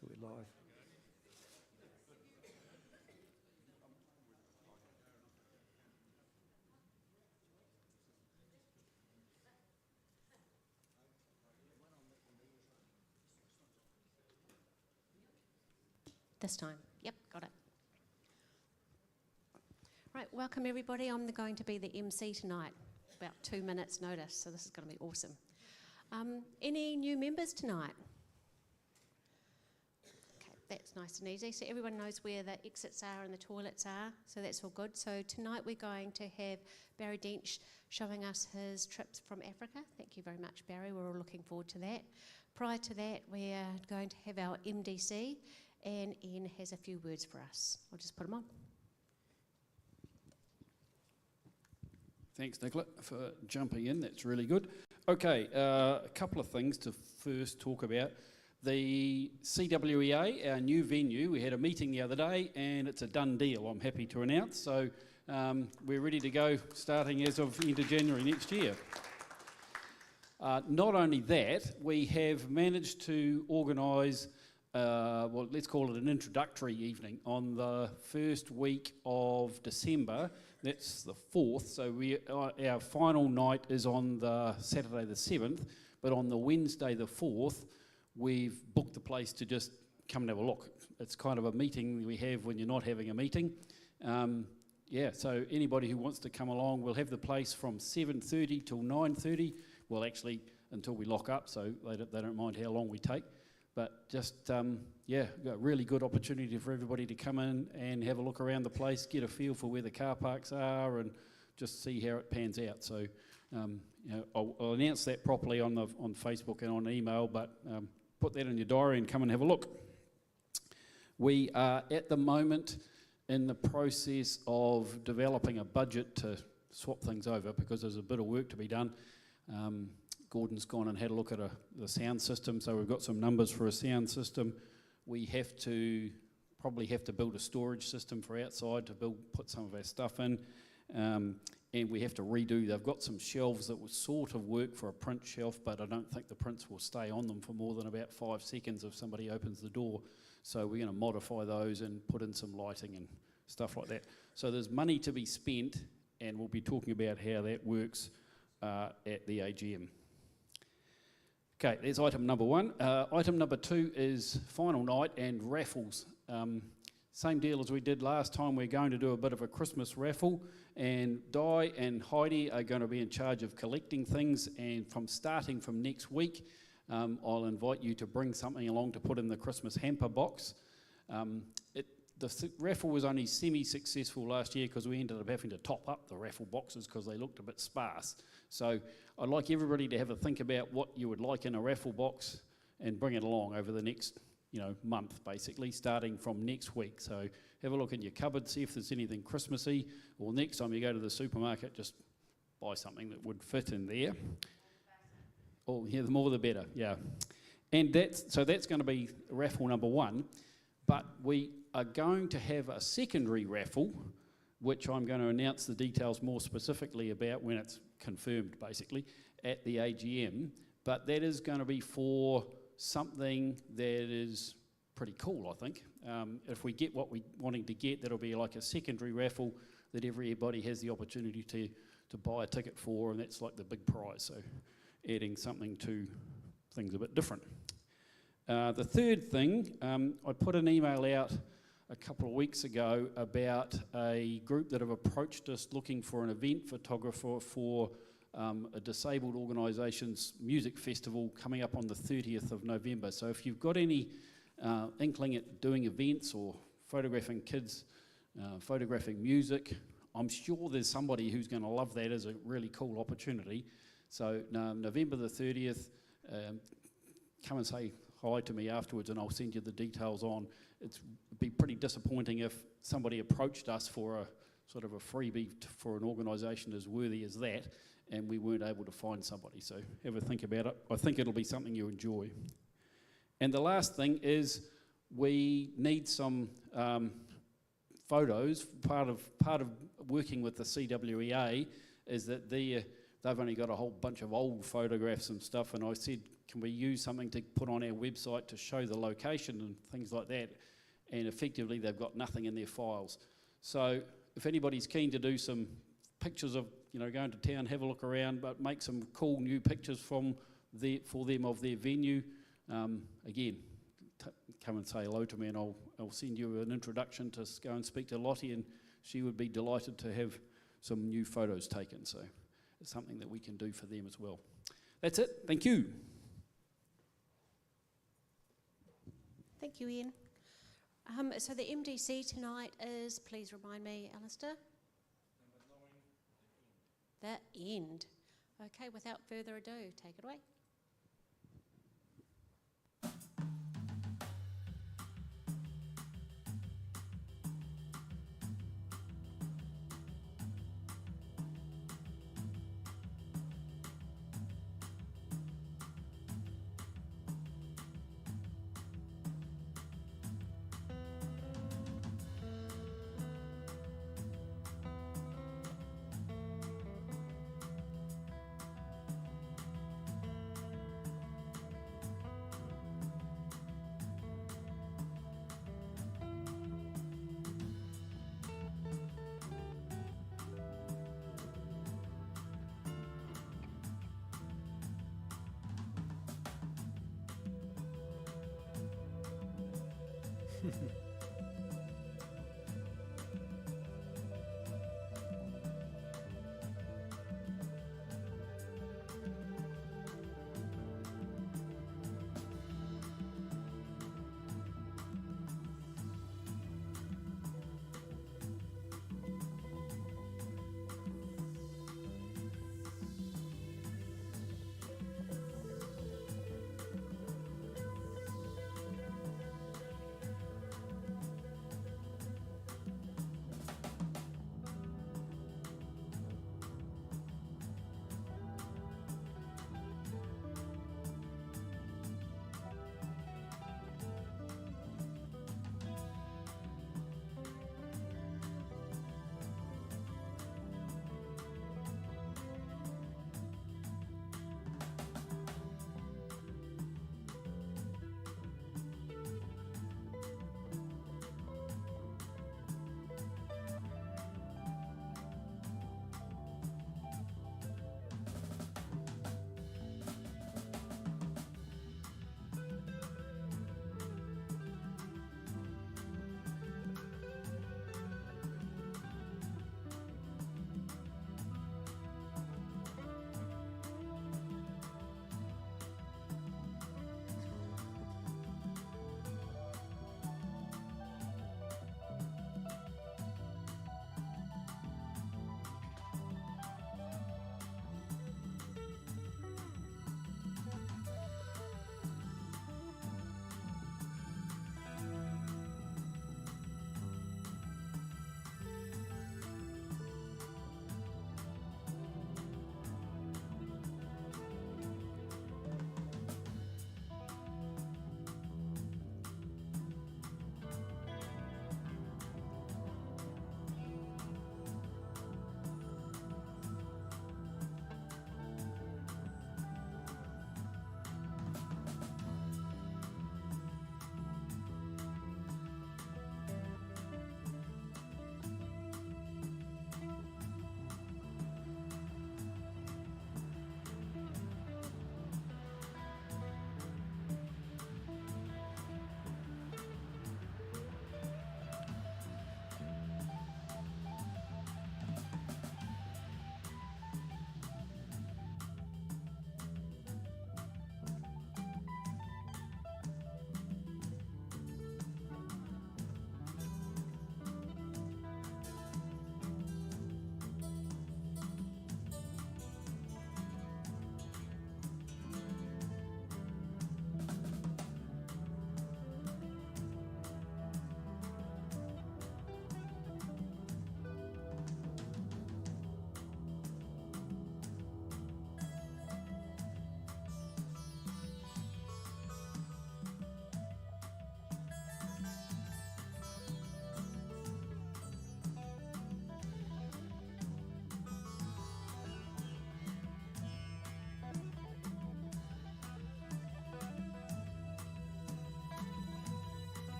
So we're live. This time. Yep, got it. Right, welcome everybody. I'm going to be the MC tonight. About 2 minutes notice, so this is going to be awesome. Any new members tonight? Okay, that's nice and easy. So everyone knows where the exits are and the toilets are, so that's all good. So tonight we're going to have Barry Dench showing us his trips from Africa. Thank you very much, Barry. We're all looking forward to that. Prior to that, we are going to have our MDC, and Ian has a few words for us. I'll just put them on. Thanks, Nicola, for jumping in. That's really good. Okay, a couple of things to first talk about. The CWEA, our new venue, we had a meeting the other day and it's a done deal, I'm happy to announce. So we're ready to go starting as of end of January next year. Not only that, we have managed to organise, well, let's call it an introductory evening on the first week of December. That's the 4th, so our final night is on the Saturday the 7th, but on the Wednesday the 4th, we've booked the place to just come and have a look. It's kind of a meeting we have when you're not having a meeting. Yeah, so anybody who wants to come along, we'll have the place from 7:30 till 9:30. Well, actually, until we lock up, so they don't mind how long we take. But just, yeah, got a really good opportunity for everybody to come in and have a look around the place, get a feel for where the car parks are, and just see how it pans out. So, you know, I'll announce that properly on Facebook and on email, but put that in your diary and come and have a look. We are at the moment in the process of developing a budget to swap things over because there's a bit of work to be done. Gordon's gone and had a look at the sound system, so we've got some numbers for a sound system. We probably have to build a storage system for outside to put some of our stuff in, and we have to redo. They've got some shelves that will sort of work for a print shelf, but I don't think the prints will stay on them for more than about 5 seconds if somebody opens the door. So we're going to modify those and put in some lighting and stuff like that. So there's money to be spent, and we'll be talking about how that works at the AGM. Okay, there's item number 1. Item number 2 is final night and raffles. Same deal as we did last time. We're going to do a bit of a Christmas raffle, and Di and Heidi are going to be in charge of collecting things, and starting from next week, I'll invite you to bring something along to put in the Christmas hamper box. The raffle was only semi-successful last year because we ended up having to top up the raffle boxes because they looked a bit sparse. So I'd like everybody to have a think about what you would like in a raffle box and bring it along over the next, month, basically, starting from next week. So have a look in your cupboard, see if there's anything Christmassy, or next time you go to the supermarket, just buy something that would fit in there. Oh, yeah, the more the better, yeah. And that's going to be raffle number 1, but we are going to have a secondary raffle, which I'm going to announce the details more specifically about when it's confirmed, basically, at the AGM. But that is going to be for something that is pretty cool, I think. If we get what we're wanting to get, that'll be like a secondary raffle that everybody has the opportunity to buy a ticket for, and that's like the big prize. So adding something to things a bit different. The third thing, I put an email out a couple of weeks ago about a group that have approached us looking for an event photographer for a disabled organisation's music festival coming up on the 30th of November. So if you've got any inkling at doing events or photographing kids, photographing music, I'm sure there's somebody who's going to love that as a really cool opportunity. So November the 30th, come and say hi to me afterwards and I'll send you the details on. It'd be pretty disappointing if somebody approached us for a sort of a freebie for an organisation as worthy as that and we weren't able to find somebody. So have a think about it. I think it'll be something you enjoy. And the last thing is we need some photos. Part of working with the CWEA is that they've only got a whole bunch of old photographs and stuff, and I said, can we use something to put on our website to show the location and things like that? And effectively they've got nothing in their files. So if anybody's keen to do some pictures of, going to town, have a look around, but make some cool new pictures for them of their venue, again, come and say hello to me, and I'll send you an introduction to go and speak to Lottie, and she would be delighted to have some new photos taken. So it's something that we can do for them as well. That's it. Thank you. Thank you, Ian. So the MDC tonight is, please remind me, Alistair? The end. Okay, without further ado, take it away.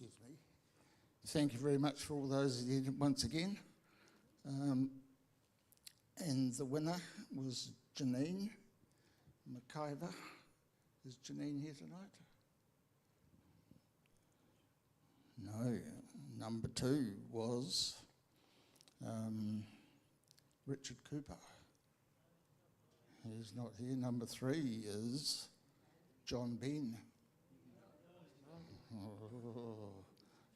excuse me. Thank you very much for all those here once again. And the winner was Janine McIver. Is Janine here tonight? No. Number 2 was Richard Cooper. He's not here. Number 3 is John Ben. Oh.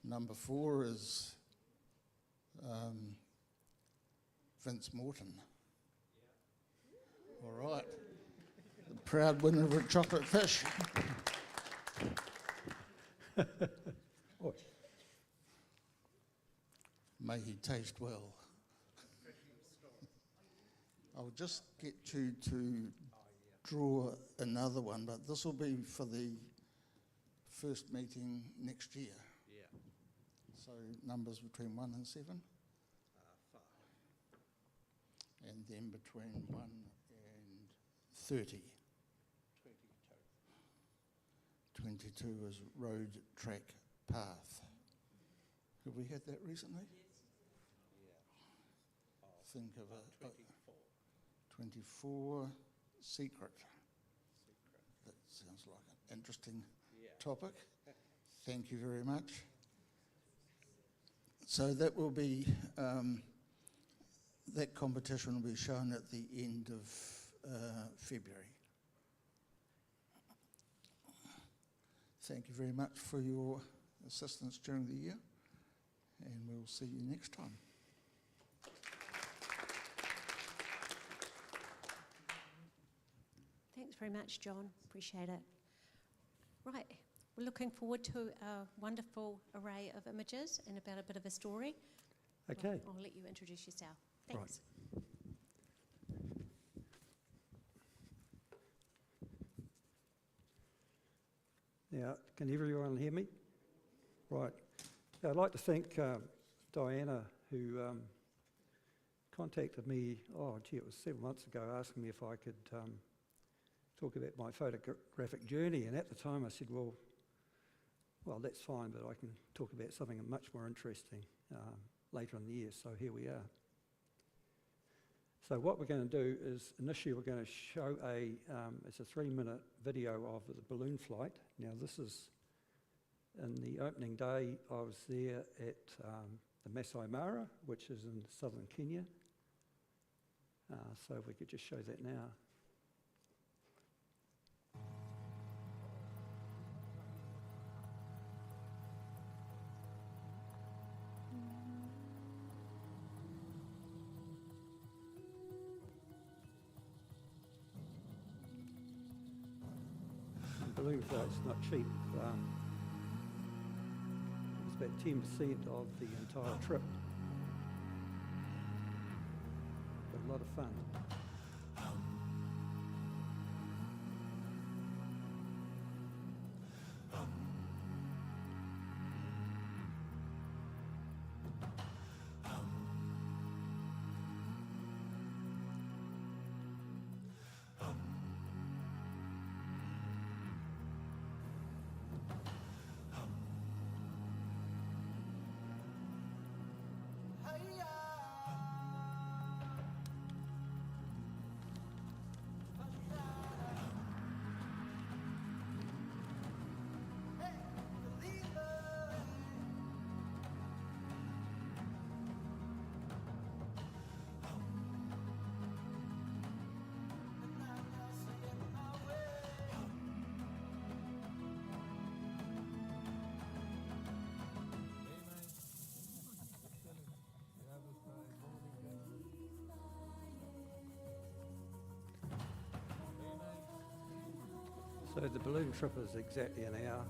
Number 4 is Vince Morton. All right. The proud winner of a chocolate fish. May he taste well. I'll just get you to draw another one, but this will be for the first meeting next year. Yeah. So numbers between 1 and 7. 5. And then between 1 and 30. 22. 22 is road, track, path. Have we had that recently? Yeah. Think of a 24. 24 secret. That sounds like an interesting topic. Thank you very much. So that will be, that competition will be shown at the end of February. Thank you very much for your assistance during the year, and we'll see you next time. Thanks very much, John. Appreciate it. Right, we're looking forward to a wonderful array of images and about a bit of a story. Okay. Well, I'll let you introduce yourself. Thanks. Now, can everyone hear me? Right. Yeah, I'd like to thank Diana, who contacted me, it was 7 months ago, asking me if I could talk about my photographic journey. And at the time I said, well, that's fine, but I can talk about something much more interesting later in the year. So here we are. So what we're going to do is, initially we're going to show it's a 3-minute video of the balloon flight. Now this is, in the opening day, I was there at the Masai Mara, which is in southern Kenya. So if we could just show that now. Balloon flight's not cheap. It's about 10% of the entire trip. But a lot of fun. So the balloon trip is exactly an hour.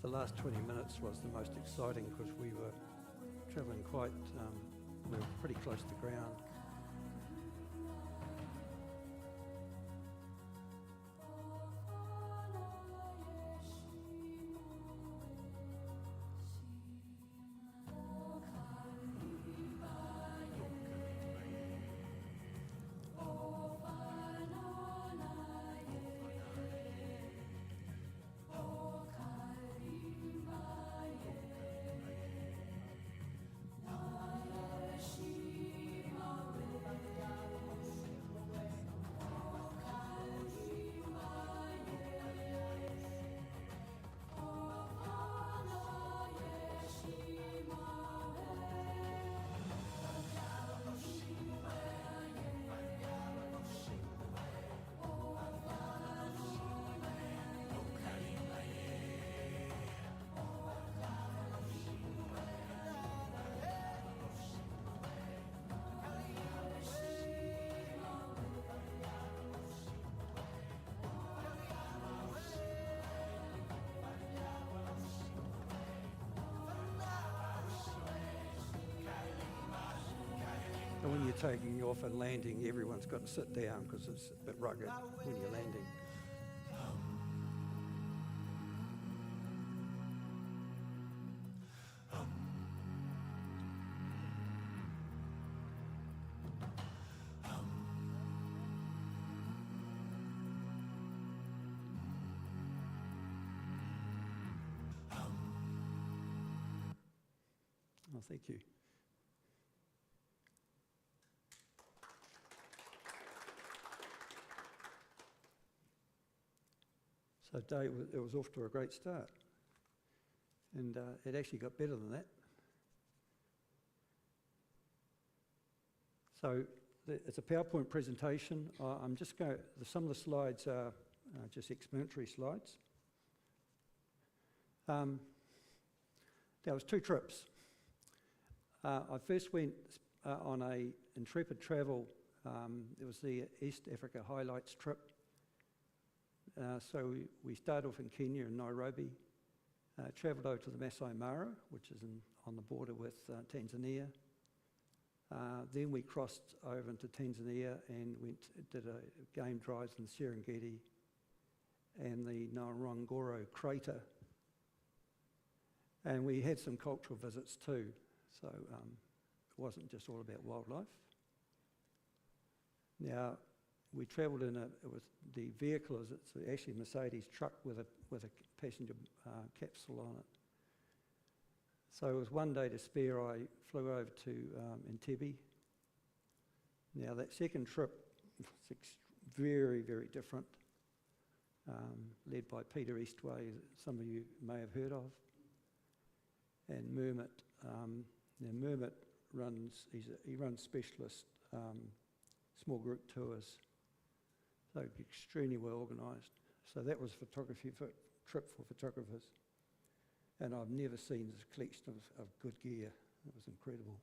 The last 20 minutes was the most exciting because we were travelling we were pretty close to the ground. you're taking off and landing, everyone's got to sit down because it's a bit rugged when you're landing. Oh, thank you. So it was off to a great start. And it actually got better than that. So it's a PowerPoint presentation. I'm just going, some of the slides are just explanatory slides. There was 2 trips. I first went on a intrepid travel. It was the East Africa Highlights trip. So we started off in Kenya in Nairobi, travelled over to the Masai Mara, which is on the border with Tanzania. Then we crossed over into Tanzania and did a game drives in the Serengeti and the Ngorongoro crater. And we had some cultural visits too. So it wasn't just all about wildlife. Now, we travelled in the vehicle it's actually a Mercedes truck with a passenger capsule on it. So it was one day to spare. I flew over to Entebbe. Now that second trip was very, very different, led by Peter Eastway, that some of you may have heard of, and Mermit. Now Mermit he runs specialist small group tours, so extremely well organised. So that was photography trip for photographers, and I've never seen this collection of good gear. It was incredible.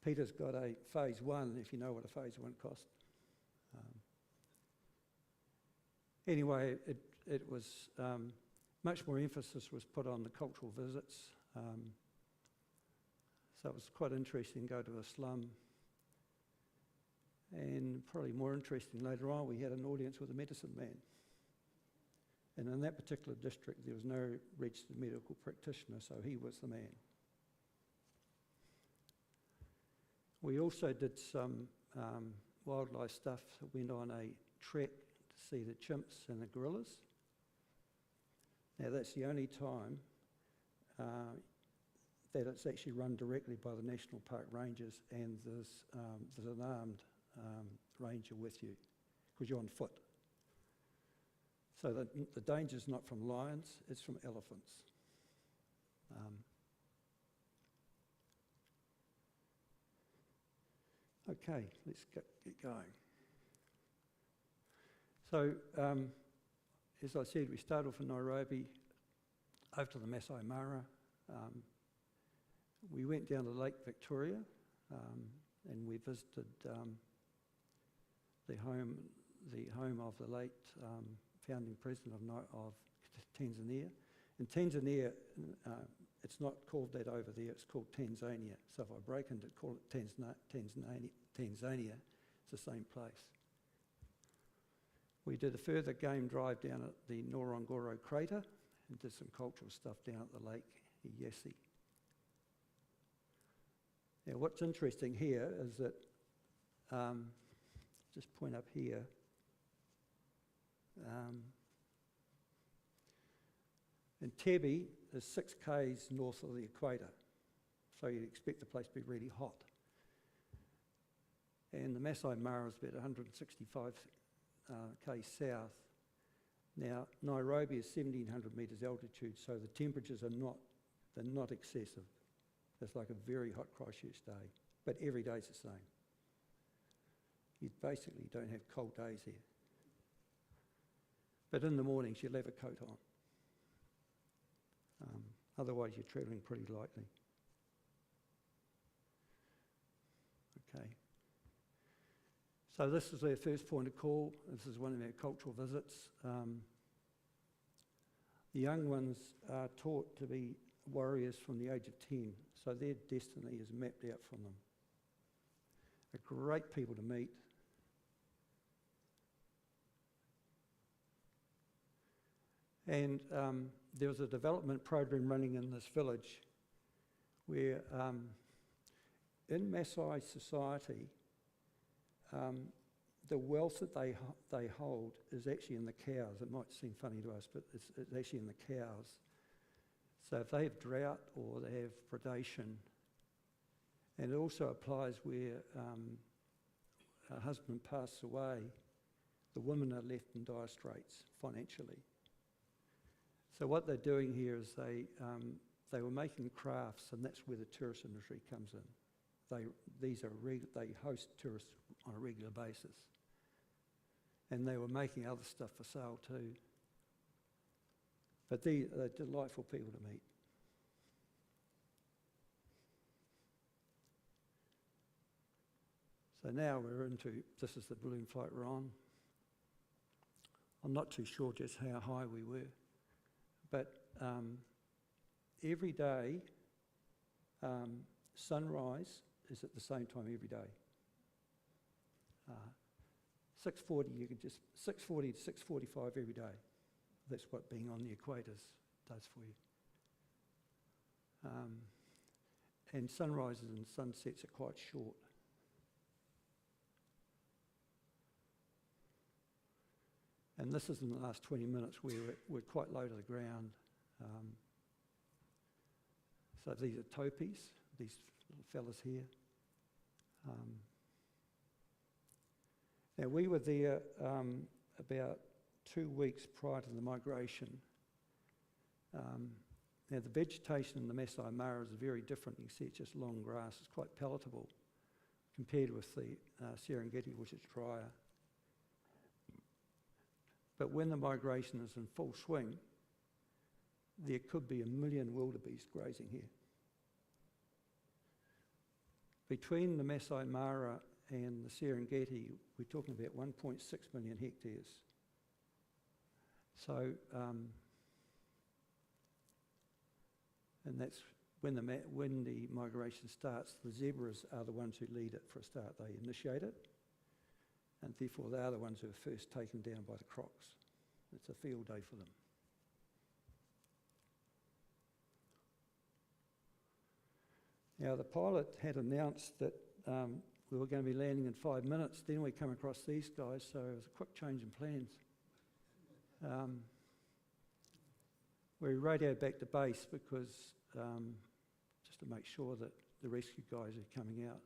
Peter's got a phase 1, if you know what a phase 1 cost. Anyway, it was much more emphasis was put on the cultural visits. So it was quite interesting to go to a slum. And probably more interesting later on, we had an audience with a medicine man. And in that particular district, there was no registered medical practitioner, so he was the man. We also did some wildlife stuff. Went on a trek to see the chimps and the gorillas. Now that's the only time that it's actually run directly by the National Park Rangers, and there's an armed ranger with you, because you're on foot. So the danger's not from lions, it's from elephants. Okay, let's get going. So, as I said, we started off in Nairobi, over to the Masai Mara. We went down to Lake Victoria, and we visited the home of the late founding president of Tanzania. In Tanzania, it's not called that over there, it's called Tanzania. So if I break into call it Tanzania, it's the same place. We did a further game drive down at the Ngorongoro crater and did some cultural stuff down at the lake Yasi. Now what's interesting here is that, just point up here, Entebbe is 6 k's north of the equator, so you'd expect the place to be really hot. And the Masai Mara is about 165 k's south. Now Nairobi is 1,700 metres altitude, so the temperatures are not excessive. It's like a very hot Christchurch day, but every day's the same. You basically don't have cold days here. But in the mornings you'll have a coat on. Otherwise you're travelling pretty lightly. Okay. So this is our first point of call. This is one of our cultural visits. The young ones are taught to be warriors from the age of 10, so their destiny is mapped out from them. They're great people to meet. And there was a development program running in this village where in Maasai society, the wealth that they hold is actually in the cows. It might seem funny to us, but it's actually in the cows. So if they have drought or they have predation, and it also applies where a husband passes away, the women are left in dire straits financially. So what they're doing here is they were making crafts, and that's where the tourist industry comes in. They host tourists on a regular basis, and they were making other stuff for sale too. But they're delightful people to meet. So now this is the balloon flight we're on. I'm not too sure just how high we were, but every day, sunrise is at the same time every day. 6:40 to 6:45 every day. That's what being on the equators does for you. And sunrises and sunsets are quite short. And this is in the last 20 minutes where we're quite low to the ground. So these are topies, these little fellas here. Now we were there about 2 weeks prior to the migration. Now the vegetation in the Masai Mara is very different. You can see it's just long grass. It's quite palatable compared with the Serengeti, which is drier. But when the migration is in full swing, there could be 1 million wildebeest grazing here. Between the Masai Mara and the Serengeti, we're talking about 1.6 million hectares. So, and that's when the migration starts. The zebras are the ones who lead it for a start. They initiate it, and therefore they are the ones who are first taken down by the crocs. It's a field day for them. Now the pilot had announced that we were going to be landing in 5 minutes. Then we come across these guys, so it was a quick change in plans. We radioed back to base because just to make sure that the rescue guys are coming out.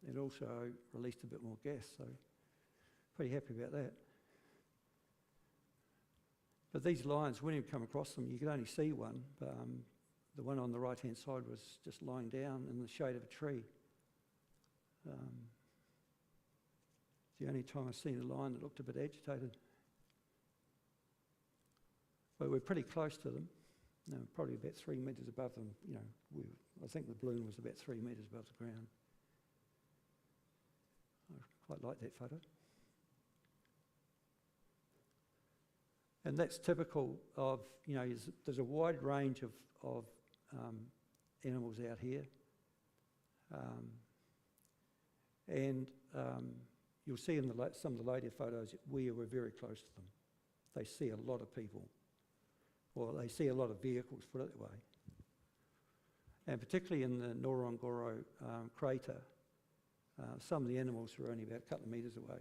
It also released a bit more gas, so pretty happy about that. But these lions, when you come across them, you could only see one. The one on the right-hand side was just lying down in the shade of a tree. It's the only time I've seen a lion that looked a bit agitated. But we're pretty close to them. No, probably about 3 metres above them. You know, I think the balloon was about 3 metres above the ground. I quite like that photo. And that's typical of, you know, there's a wide range of animals out here. And you'll see in some of the later photos, we were very close to them. They see a lot of people, or they see a lot of vehicles, put it that way. And particularly in the Ngorongoro crater, some of the animals are only about a couple of metres away.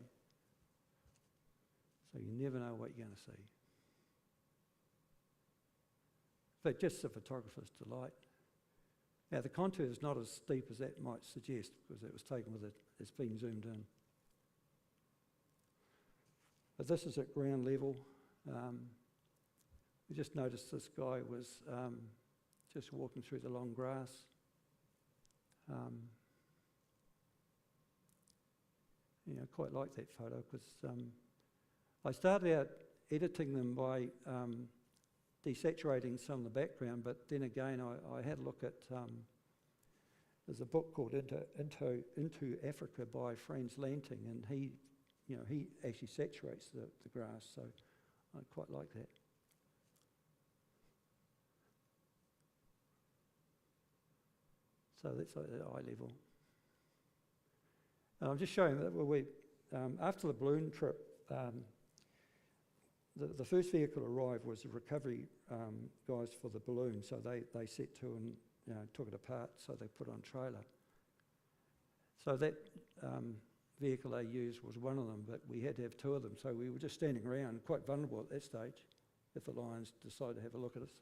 So you never know what you're going to see. But just a photographer's delight. Now the contour is not as steep as that might suggest because it was taken with it's been zoomed in. But this is at ground level. We just noticed this guy was just walking through the long grass. You know, quite like that photo because I started out editing them by desaturating some of the background, but then again I had a look at, there's a book called Into Africa by Franz Lanting, and he actually saturates the grass, so I quite like that. So that's at eye level. And I'm just showing that after the balloon trip, the first vehicle arrived was the recovery guys for the balloon. So they set to and took it apart, so they put it on trailer. So that vehicle they used was one of them, but we had to have two of them. So we were just standing around, quite vulnerable at that stage, if the lions decided to have a look at us.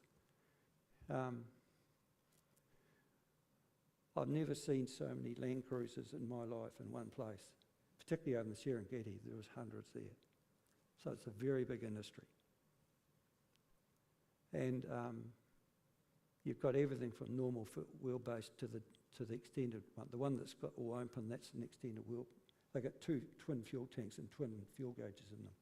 I've never seen so many Land Cruisers in my life in one place, particularly over in the Serengeti. There was hundreds there. So it's a very big industry. And you've got everything from normal wheelbase to the extended one. The one that's got all open, that's an extended wheel. They've got two twin fuel tanks and twin fuel gauges in them.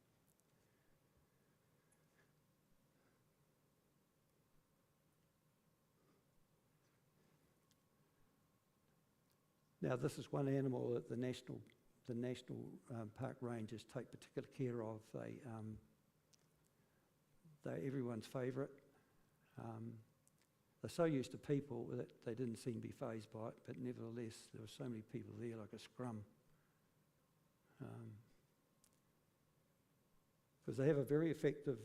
Now, this is one animal that the national park rangers take particular care of. They're everyone's favourite. They're so used to people that they didn't seem to be fazed by it, but nevertheless, there were so many people there, like a scrum. Because they have a very effective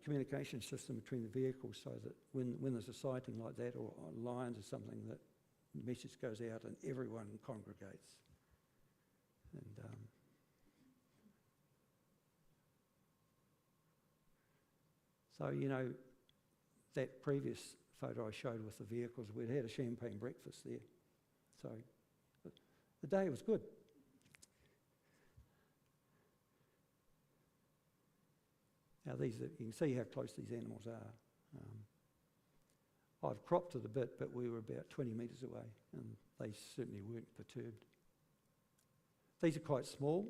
communication system between the vehicles, so that when there's a sighting like that, or lions or something, that the message goes out and everyone congregates. And so, that previous photo I showed with the vehicles, we'd had a champagne breakfast there. So the day was good. Now you can see how close these animals are. I've cropped it a bit, but we were about 20 metres away, and they certainly weren't perturbed. These are quite small.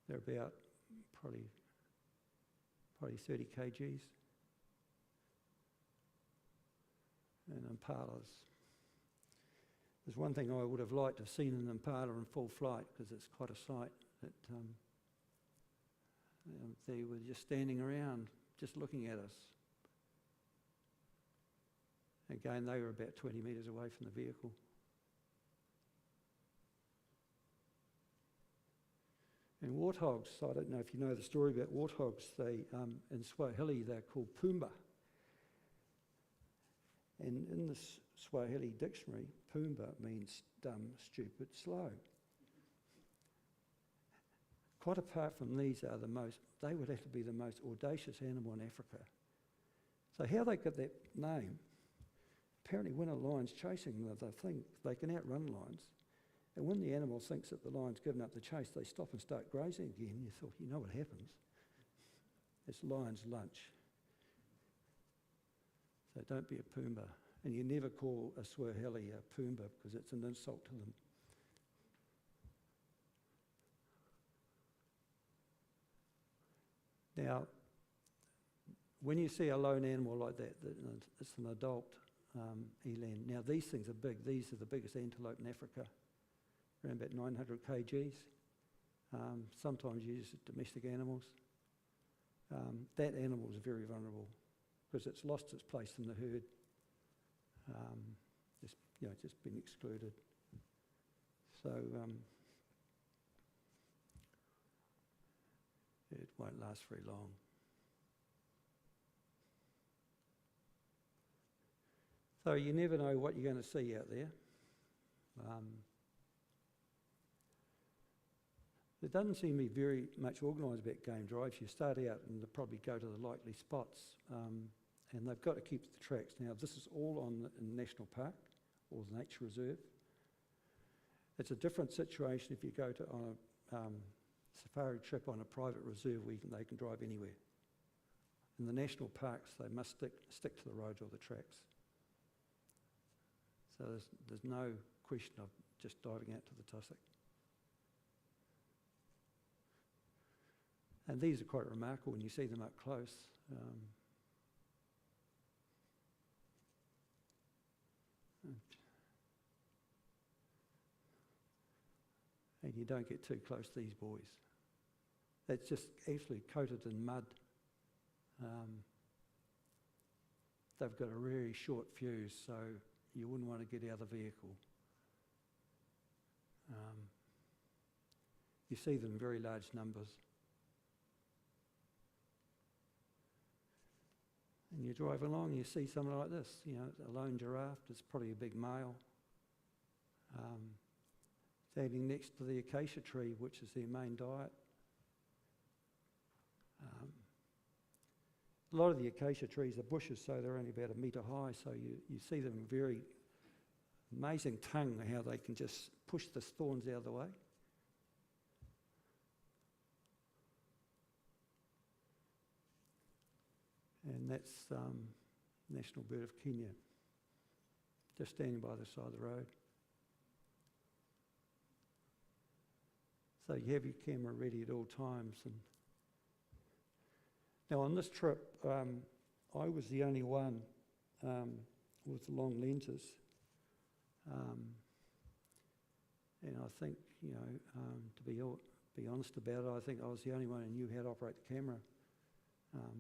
They're about probably 30 kgs. And impalas. There's one thing I would have liked to have seen an impala in full flight, because it's quite a sight. That they were just standing around, just looking at us. Again, they were about 20 metres away from the vehicle. And warthogs, I don't know if you know the story about warthogs. They, in Swahili, they're called Pumbaa. And in the Swahili dictionary, Pumbaa means dumb, stupid, slow. Quite apart from these are they would have to be the most audacious animal in Africa. So how they got that name, apparently when a lion's chasing them, they can outrun lions. And when the animal thinks that the lion's given up the chase, they stop and start grazing again. You thought, you know what happens? It's lion's lunch. So don't be a Pumbaa. And you never call a Swahili a Pumbaa, because it's an insult to them. Now, when you see a lone animal like that, it's an adult eland. Now, these things are big. These are the biggest antelope in Africa, around about 900 kgs. Sometimes used as domestic animals. That animal is very vulnerable because it's lost its place in the herd. It's just been excluded. So it won't last very long. So you never know what you're going to see out there. There doesn't seem to be very much organised about game drives. You start out and they'll probably go to the likely spots, and they've got to keep the tracks. Now, this is all in the National Park or the Nature Reserve. It's a different situation if you go on a safari trip on a private reserve where they can drive anywhere. In the national parks, they must stick to the roads or the tracks. So there's no question of just diving out to the tussock. And these are quite remarkable when you see them up close. And you don't get too close to these boys. That's just actually coated in mud. they've got a really short fuse, so you wouldn't want to get out of the vehicle. You see them in very large numbers. And you drive along, you see something like this, you know, a lone giraffe. It's probably a big male. Standing next to the acacia tree, which is their main diet. A lot of the acacia trees are bushes, so they're only about 1 metre high, so you see them very amazing tongue, how they can just push the thorns out of the way. And that's National Bird of Kenya, just standing by the side of the road. So you have your camera ready at all times. And now on this trip, I was the only one with long lenses. And I think, you know, to be honest about it, I think I was the only one who knew how to operate the camera.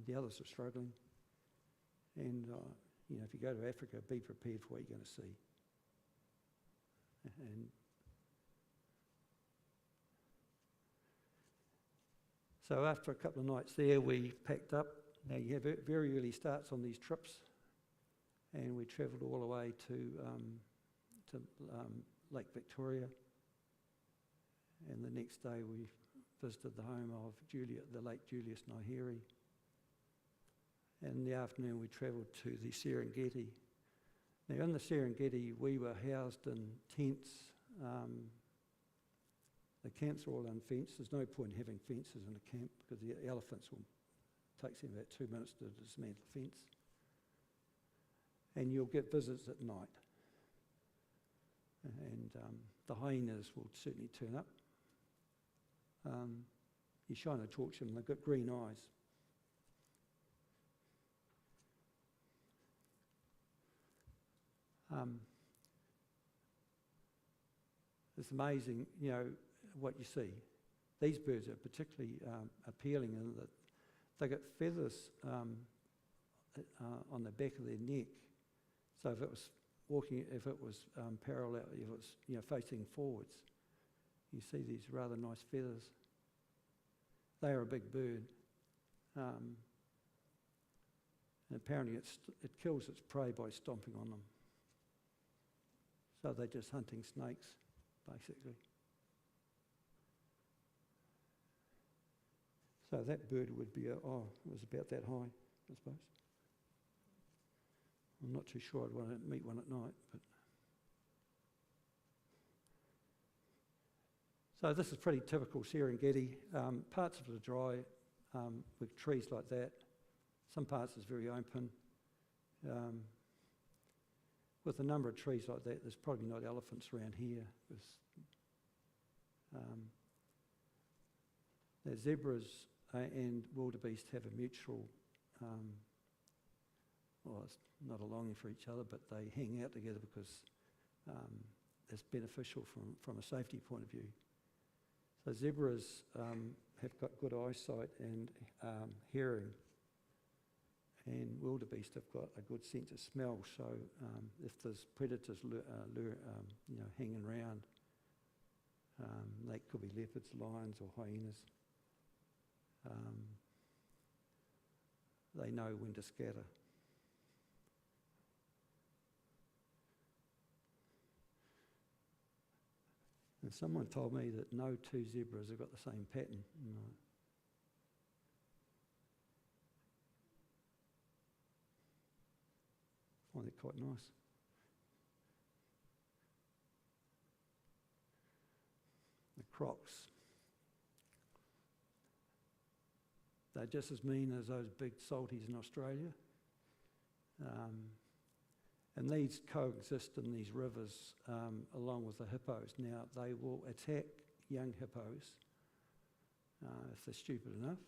The others are struggling. And, you know, if you go to Africa, be prepared for what you're going to see. And so after a couple of nights there, we packed up. Now, you have very early starts on these trips. And we travelled all the way to Lake Victoria. And the next day we visited the home of the late Julius Nyaheri. And in the afternoon we travelled to the Serengeti. Now in the Serengeti we were housed in tents. The camps are all unfenced. There's no point in having fences in a camp because the elephants will take them about 2 minutes to dismantle the fence. And you'll get visits at night. And the hyenas will certainly turn up. You shine a torch at them, they've got green eyes. It's amazing, you know, what you see. These birds are particularly appealing in that they got feathers on the back of their neck. So if it was parallel, if it was, you know, facing forwards, you see these rather nice feathers. They are a big bird. And apparently it kills its prey by stomping on them. So they're just hunting snakes, basically. So that bird would be, it was about that high, I suppose. I'm not too sure I'd want to meet one at night, but. So this is pretty typical Serengeti. Parts of it are dry with trees like that. Some parts is very open. With a number of trees like that, there's probably not elephants around here. The zebras and wildebeest have a mutual, it's not a longing for each other, but they hang out together because it's beneficial from a safety point of view. So zebras have got good eyesight and hearing, and wildebeest have got a good sense of smell. So if there's predators hanging around, they could be leopards, lions, or hyenas. They know when to scatter. And someone told me that no two zebras have got the same pattern. No. I find it quite nice. The crocs. They're just as mean as those big salties in Australia. And these coexist in these rivers along with the hippos. Now, they will attack young hippos if they're stupid enough.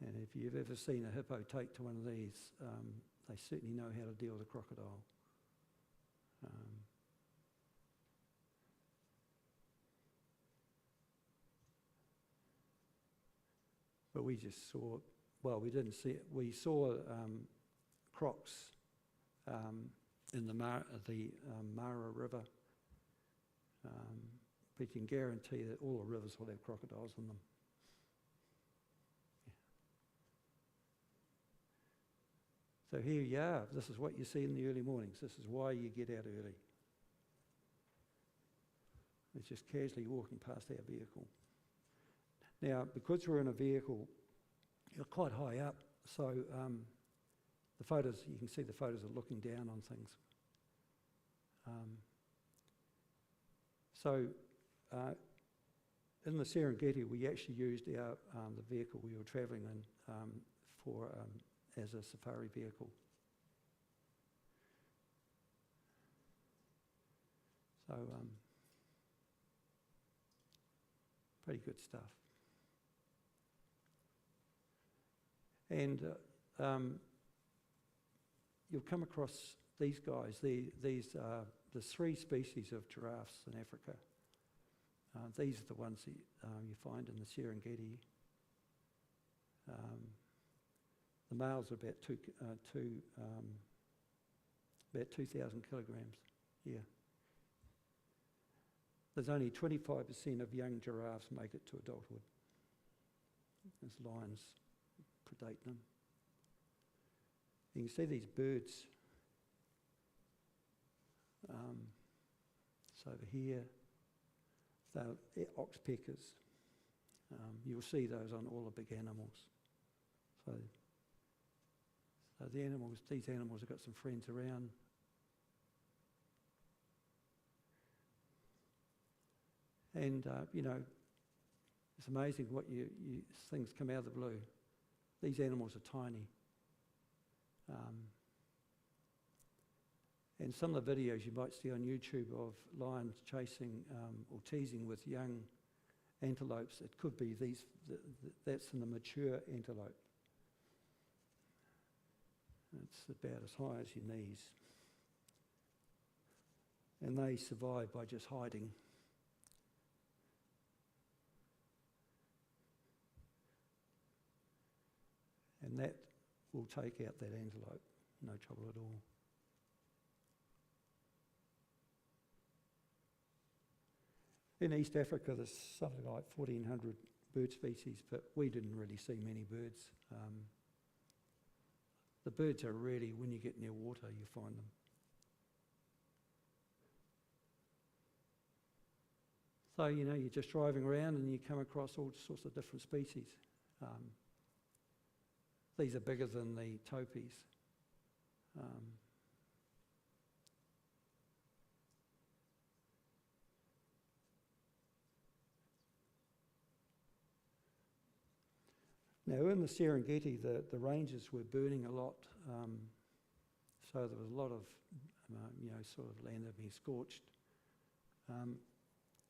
And if you've ever seen a hippo take to one of these, they certainly know how to deal with a crocodile. But we just saw, well, we didn't see it. We saw crocs in the Mara River. But you can guarantee that all the rivers will have crocodiles in them. So here you are. This is what you see in the early mornings. This is why you get out early. It's just casually walking past our vehicle. Now, because we're in a vehicle, you're quite high up, so the photos, you can see the photos are looking down on things. In the Serengeti, we actually used the vehicle we were travelling in as a safari vehicle. So, pretty good stuff. And you'll come across these guys. There's 3 species of giraffes in Africa. These are the ones that you find in the Serengeti. The males are about 2,000 kilograms. Yeah. There's only 25% of young giraffes make it to adulthood, as lions predate them. You can see these birds. So over here, they're oxpeckers. You'll see those on all the big animals. So these animals have got some friends around. And, it's amazing what things come out of the blue. These animals are tiny. And some of the videos you might see on YouTube of lions chasing or teasing with young antelopes, it could be that's in a mature antelope. It's about as high as your knees. And they survive by just hiding. And that will take out that antelope, no trouble at all. In East Africa, there's something like 1,400 bird species, but we didn't really see many birds. The birds are really, when you get near water, you find them. So, you're just driving around and you come across all sorts of different species. These are bigger than the topies. Now in the Serengeti, the ranges were burning a lot, so there was a lot of, sort of land being scorched.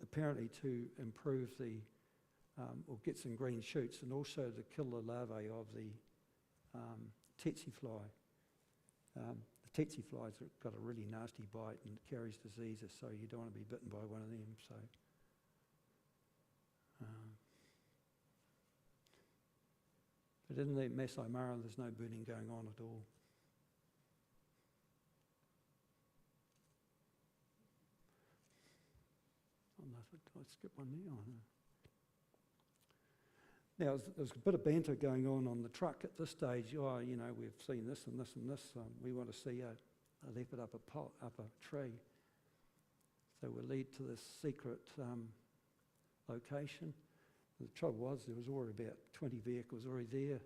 Apparently to improve or get some green shoots, and also to kill the larvae of the tsetse fly. The tsetse flies have got a really nasty bite and it carries diseases, so you don't want to be bitten by one of them. So, but in the Masai Mara, there's no burning going on at all. Did I skip one there? Now, there's a bit of banter going on the truck at this stage. Oh, we've seen this and this and this. We want to see a leopard up a tree. So we'll lead to this secret location. The trouble was there was already about 20 vehicles already there.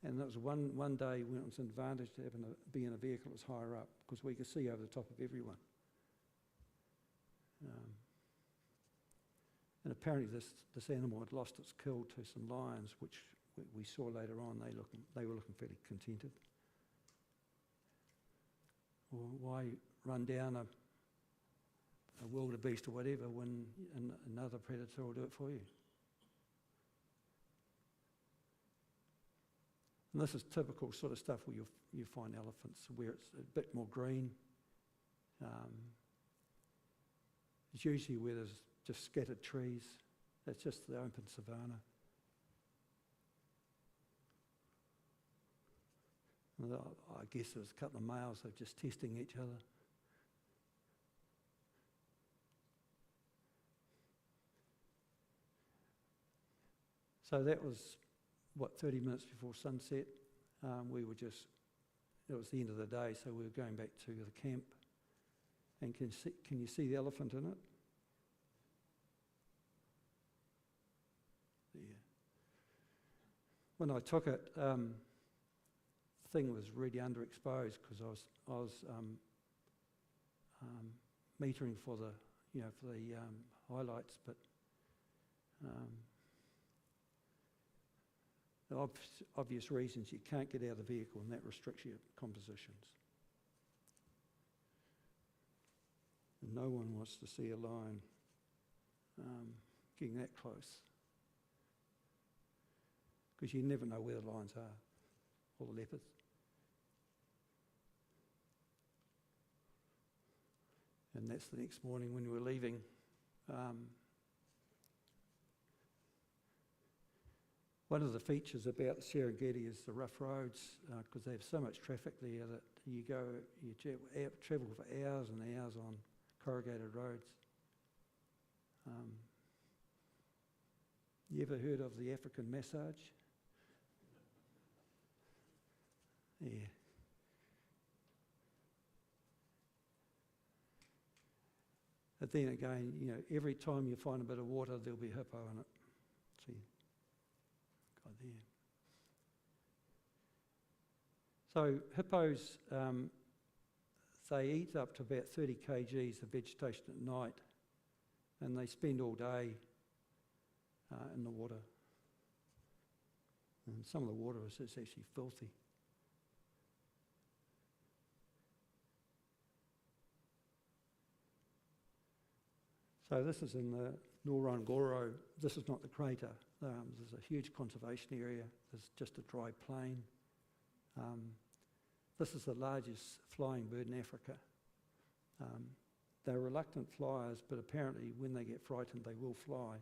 And that was one day when it was an advantage to be in a vehicle that was higher up, because we could see over the top of everyone. And apparently this animal had lost its kill to some lions, which we saw later on. They were looking fairly contented. Or why run down a wildebeest or whatever when another predator will do it for you? And this is typical sort of stuff where you find elephants, where it's a bit more green. It's usually where there's just scattered trees. That's just the open savanna. And I guess there was a couple of males that were just testing each other. So that was, 30 minutes before sunset. It was the end of the day, so we were going back to the camp. And can you see the elephant in it? Yeah. When I took it, the thing was really underexposed because I was metering for the highlights, but the obvious reasons you can't get out of the vehicle, and that restricts your compositions. And no one wants to see a lion getting that close, because you never know where the lions are, or the leopards. And that's the next morning when we were leaving. One of the features about the Serengeti is the rough roads, because they have so much traffic there that you travel for hours and hours on corrugated roads. You ever heard of the African massage? Yeah. But then again, every time you find a bit of water, there'll be hippo in it. See, guy there. So hippos, they eat up to about 30 kgs of vegetation at night, and they spend all day in the water. And some of the water is actually filthy. So this is in the Ngorongoro. This is not the crater. There's a huge conservation area. There's just a dry plain. This is the largest flying bird in Africa. They're reluctant flyers, but apparently when they get frightened, they will fly.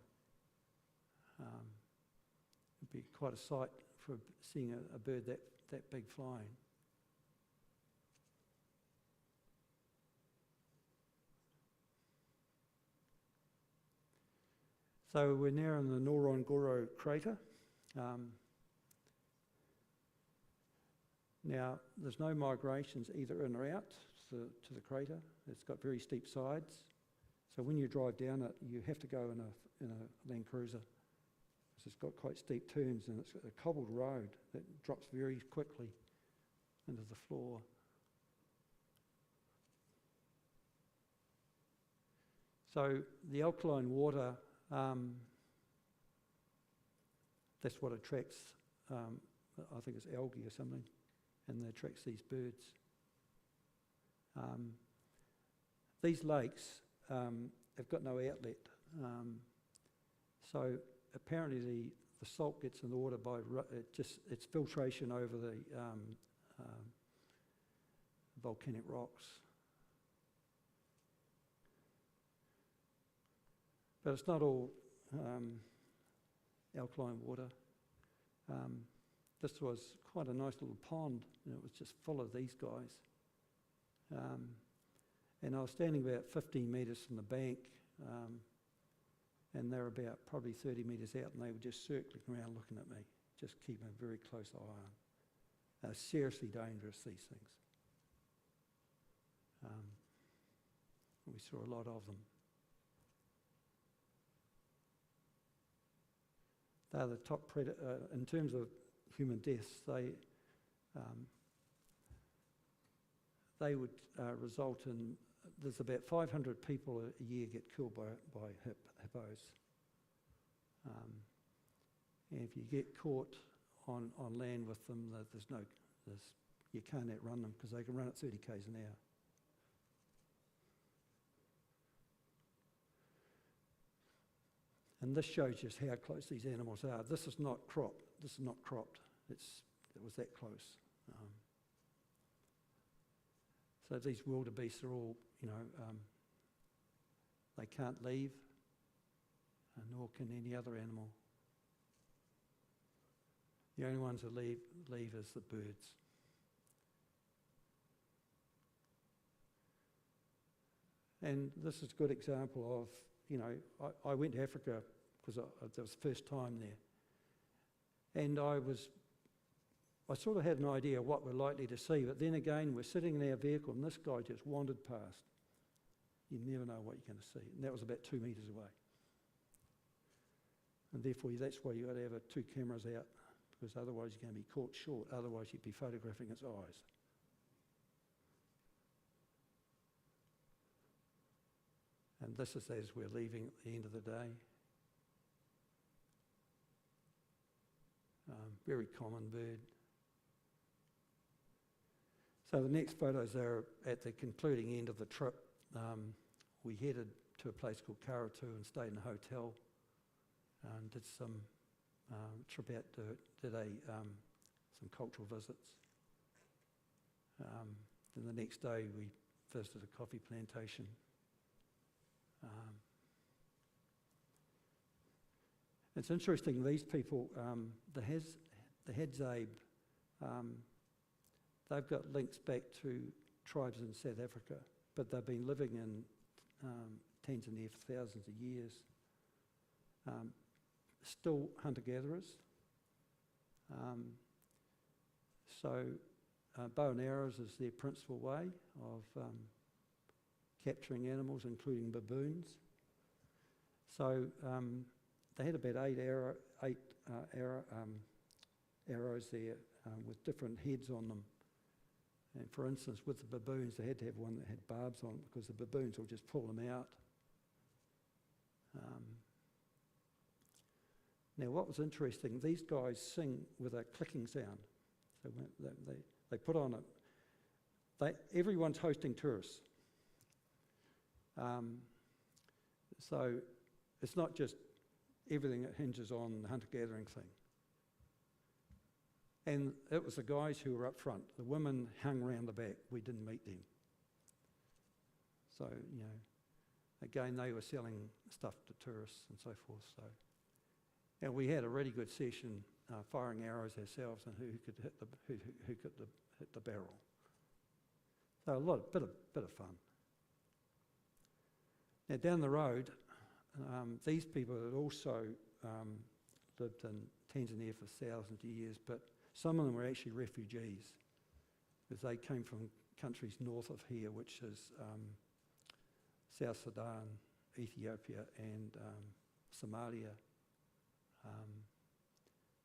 It'd be quite a sight for seeing a bird that big flying. So we're now in the Ngorongoro crater. Now, there's no migrations either in or out to the crater. It's got very steep sides. So when you drive down it, you have to go in a Land Cruiser, because it's got quite steep turns, and it's got a cobbled road that drops very quickly into the floor. So the alkaline water, that's what attracts, I think it's algae or something, and that attracts these birds. These lakes have got no outlet, so apparently the salt gets in the water by it's filtration over the volcanic rocks. But it's not all alkaline water. This was quite a nice little pond, and it was just full of these guys. And I was standing about 15 metres from the bank, and they're about probably 30 metres out, and they were just circling around looking at me, just keeping a very close eye on. They're seriously dangerous, these things. We saw a lot of them. They're the top predator in terms of human deaths. They would result in, there's about 500 people a year get killed by hippos. And if you get caught on land with them, you can't outrun them, because they can run at 30 k's an hour. And this shows just how close these animals are. This is not cropped. This is not cropped. It was that close. So these wildebeests are all, they can't leave, nor can any other animal. The only ones that leave is the birds. And this is a good example of, you know, I went to Africa because that was the first time there. And I sort of had an idea of what we're likely to see, but then again, we're sitting in our vehicle and this guy just wandered past. You never know what you're going to see. And that was about 2 metres away. And therefore, that's why you've got to have 2 cameras out, because otherwise you're going to be caught short. Otherwise, you'd be photographing its eyes. And this is as we're leaving at the end of the day. Very common bird. So the next photos are at the concluding end of the trip. We headed to a place called Karatu and stayed in a hotel and did some trip out, did some cultural visits. Then the next day we visited a coffee plantation. It's interesting, these people, the Hadzabe, they've got links back to tribes in South Africa, but they've been living in Tanzania for thousands of years. Still hunter-gatherers. So bow and arrows is their principal way of capturing animals, including baboons. So they had about 8 arrows there with different heads on them. And for instance, with the baboons, they had to have one that had barbs on it because the baboons will just pull them out. Now, what was interesting, these guys sing with a clicking sound. So when they put on it. Everyone's hosting tourists. So it's not just everything that hinges on the hunter-gathering thing. And it was the guys who were up front. The women hung around the back. We didn't meet them. So, you know, again, they were selling stuff to tourists and so forth. So, and we had a really good session firing arrows ourselves and who could hit the barrel. So a bit of fun. Now down the road, these people had also lived in Tanzania for thousands of years, but some of them were actually refugees because they came from countries north of here, which is South Sudan, Ethiopia, and Somalia.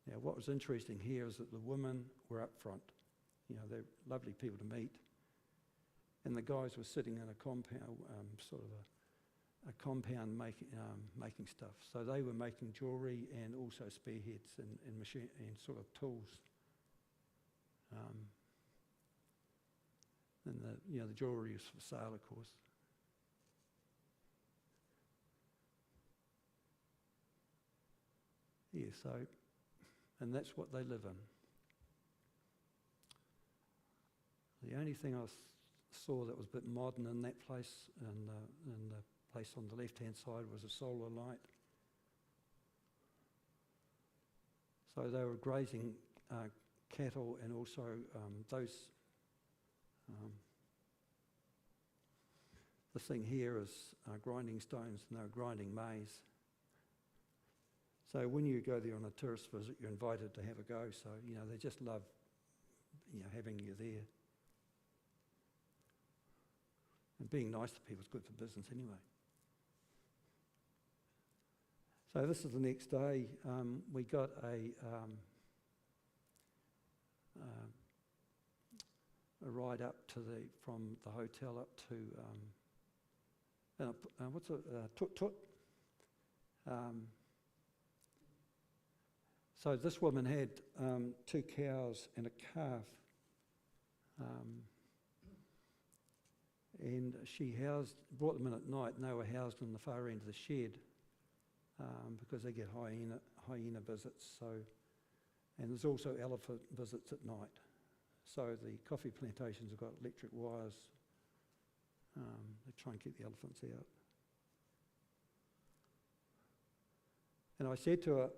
Now, what was interesting here is that the women were up front. You know, they're lovely people to meet. And the guys were sitting in a compound, sort of a compound making stuff. So they were making jewellery and also spearheads and machine and sort of tools. And the jewellery is for sale, of course. Yeah, so, and that's what they live in. The only thing I saw that was a bit modern in that place, in the place on the left-hand side, was a solar light. So they were grazing cattle and also this thing here is grinding stones, and they were grinding maize. So when you go there on a tourist visit, you're invited to have a go. So, you know, they just love, you know, having you there. And being nice to people is good for business anyway. So this is the next day. We got a ride up from the hotel up to Tut Tut. So this woman had 2 cows and a calf, and she brought them in at night, and they were housed in the far end of the shed because they get hyena visits. So, and there's also elephant visits at night. So the coffee plantations have got electric wires. They try and keep the elephants out. And I said to her,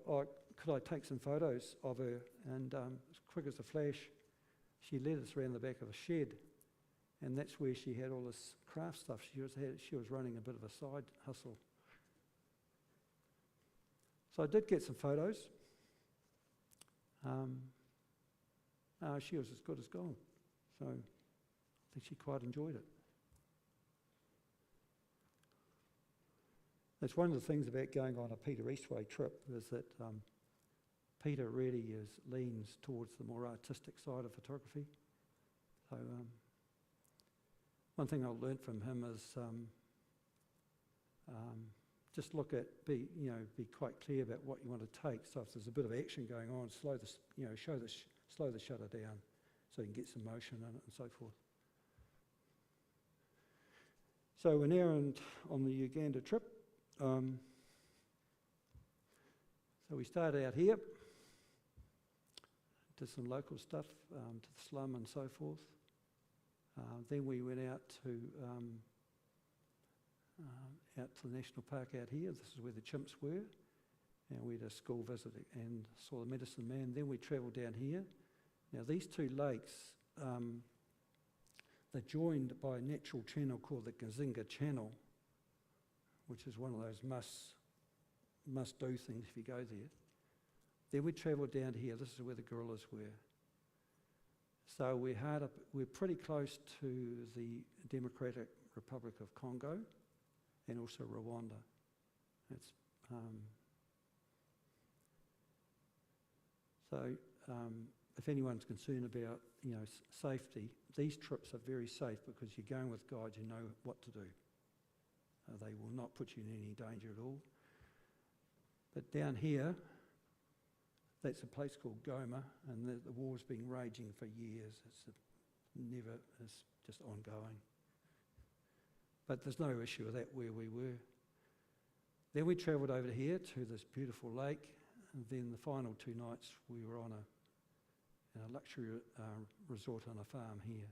could I take some photos of her? And as quick as a flash, she led us around the back of a shed. And that's where she had all this craft stuff. She was running a bit of a side hustle. So I did get some photos. She was as good as gone. So I think she quite enjoyed it. That's one of the things about going on a Peter Eastway trip, is that Peter really leans towards the more artistic side of photography. So one thing I learned from him is just look at, be quite clear about what you want to take. So if there's a bit of action going on, slow the shutter down so you can get some motion in it and so forth. So we're now on the Uganda trip. So we started out here, did some local stuff to the slum and so forth. Then we went out to the national park out here. This is where the chimps were. And we had a school visit and saw the medicine man. Then we travelled down here. Now these two lakes, they're joined by a natural channel called the Gazinga Channel, which is one of those must-do things if you go there. Then we travelled down here. This is where the gorillas were. So we're pretty close to the Democratic Republic of Congo and also Rwanda. If anyone's concerned about safety, these trips are very safe because you're going with guides, you know what to do. They will not put you in any danger at all. But down here, that's a place called Goma, and the war's been raging for years. It's just ongoing. But there's no issue with that where we were. Then we travelled over here to this beautiful lake, and then the final 2 nights we were on a luxury resort on a farm here.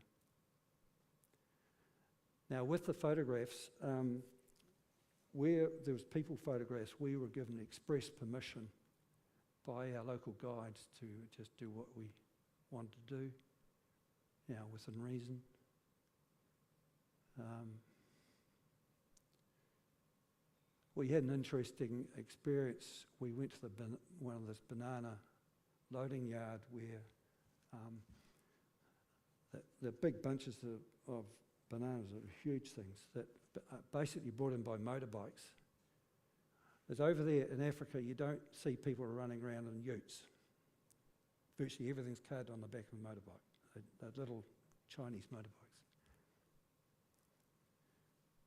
Now with the photographs, where there was people photographs, we were given express permission by our local guides to just do what we wanted to do, within reason. We had an interesting experience. We went to one of this banana loading yard where the big bunches of bananas are huge things that are basically brought in by motorbikes. As over there in Africa, you don't see people running around in utes. Virtually everything's carried on the back of a motorbike, they're little Chinese motorbikes.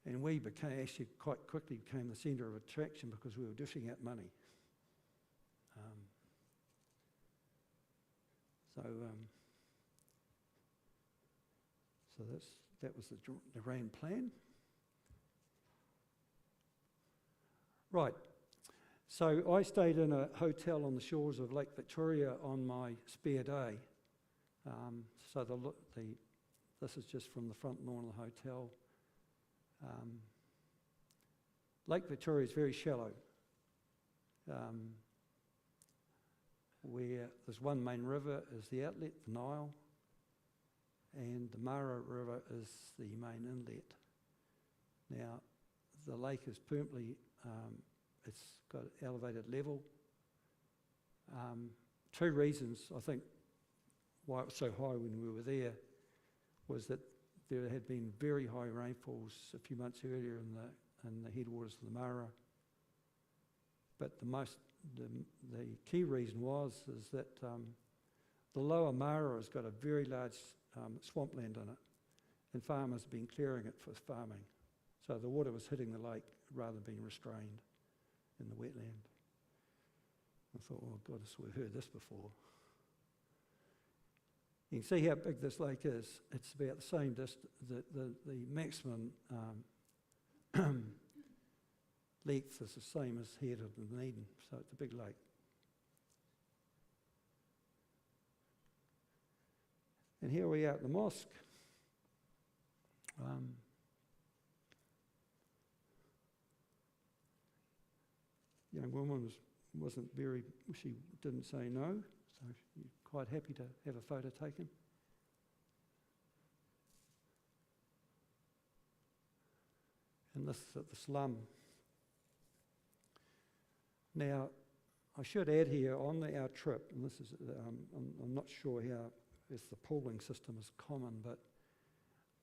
And we actually quite quickly became the centre of attraction because we were dishing out money. That was the grand plan. Right, so I stayed in a hotel on the shores of Lake Victoria on my spare day. This is just from the front lawn of the hotel. Lake Victoria is very shallow. Where there's one main river is the outlet, the Nile, and the Mara River is the main inlet. Now, the lake is permanently, it's got elevated level. 2 reasons, I think, why it was so high when we were there was that there had been very high rainfalls a few months earlier in the headwaters of the Mara. But the key reason is that the lower Mara has got a very large swampland in it, and farmers have been clearing it for farming. So the water was hitting the lake rather than being restrained in the wetland. I thought, oh goodness, we've heard this before. You can see how big this lake is. It's about the same distance, the maximum length is the same as here to Dunedin, so it's a big lake. And here we are at the mosque. Young woman she didn't say no, so she's quite happy to have a photo taken. and this is at the slum. Now, I should add here on our trip, and this is, I'm not sure how if the pooling system is common, but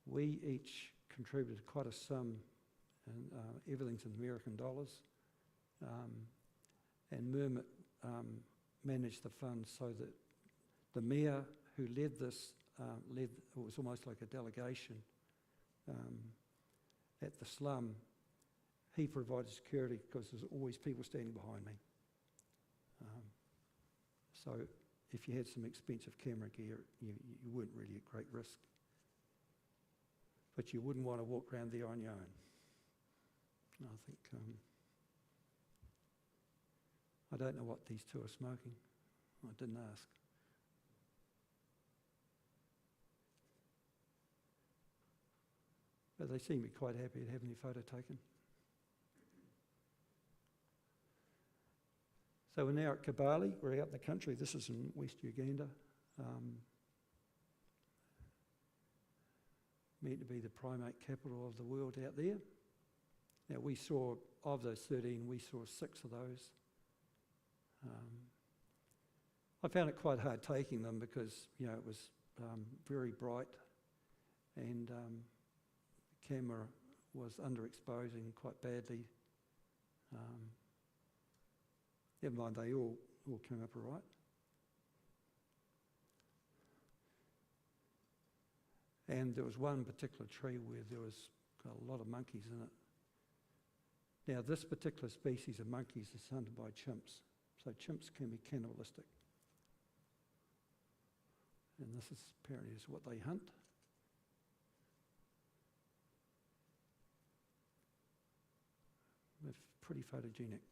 we each contributed quite a sum, and everything's in American dollars, and Mermit managed the funds so that the mayor who led this, it was almost like a delegation at the slum. He provided security because there's always people standing behind me. So if you had some expensive camera gear, you weren't really at great risk. But you wouldn't want to walk around there on your own. I think, I don't know what these two are smoking. I didn't ask. But they seem to be quite happy at having their photo taken. So we're now at Kibale, we're out in the country. This is in West Uganda. Meant to be the primate capital of the world out there. Now we saw, of those 13, we saw 6 of those. I found it quite hard taking them because, you know, it was very bright and the camera was underexposing quite badly. Never mind, they all came up all right. And there was one particular tree where there was got a lot of monkeys in it. Now, this particular species of monkeys is hunted by chimps, so chimps can be cannibalistic. And this is apparently is what they hunt. They're pretty photogenic.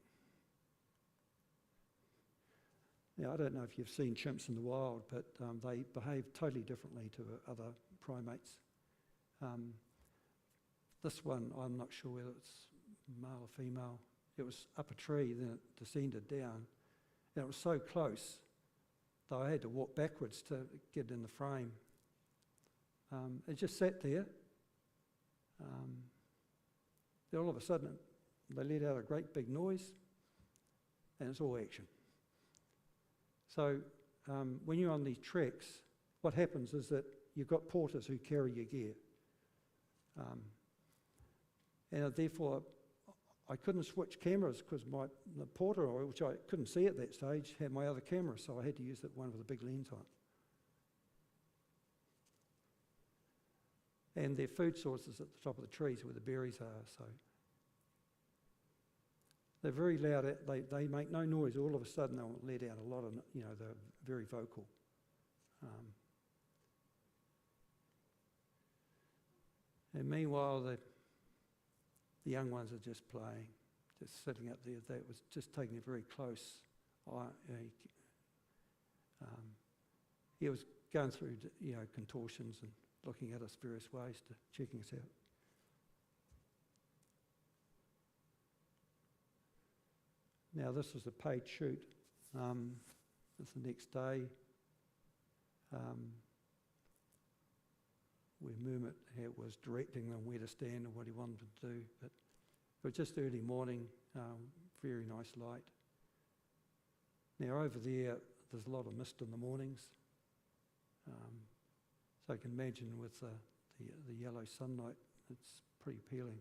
Now, I don't know if you've seen chimps in the wild, but they behave totally differently to other primates. This one, I'm not sure whether it's male or female. It was up a tree, then it descended down. And it was so close that I had to walk backwards to get in the frame. It just sat there. Then all of a sudden, they let out a great big noise, and it's all action. So when you're on these treks, what happens is that you've got porters who carry your gear. And therefore, I couldn't switch cameras because the porter, which I couldn't see at that stage, had my other camera, so I had to use that one with a big lens on it. And their food sources at the top of the trees where the berries are, so they're very loud. They make no noise. All of a sudden, they'll let out a lot of, you know, they're very vocal. And meanwhile, the young ones are just playing, just sitting up there. That was just taking it very close. He was going through, you know, contortions and looking at us various ways to checking us out. Now this was a paid shoot. It's the next day. Where Mermit was directing them where to stand and what he wanted to do. But it was just early morning, very nice light. Now over there's a lot of mist in the mornings. So I can imagine with the yellow sunlight, it's pretty appealing.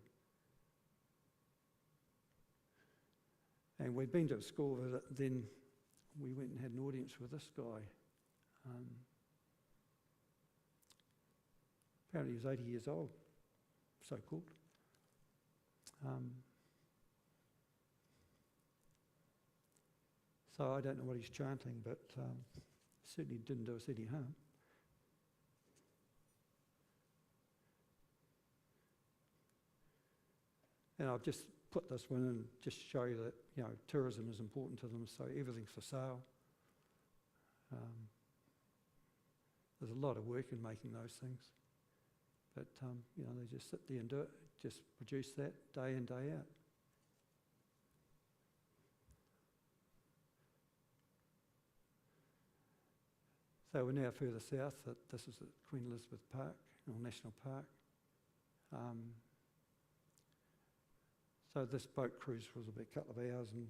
And we'd been to a school visit, then we went and had an audience with this guy. Apparently he was 80 years old, so-called. So I don't know what he's chanting, but certainly didn't do us any harm. And I've just put this one in just to show you that, you know, tourism is important to them, so everything's for sale. There's a lot of work in making those things. But, you know, they just sit there and do it, just produce that day in, day out. So we're now further south. This is at Queen Elizabeth Park, or National Park. So this boat cruise was about a couple of hours, and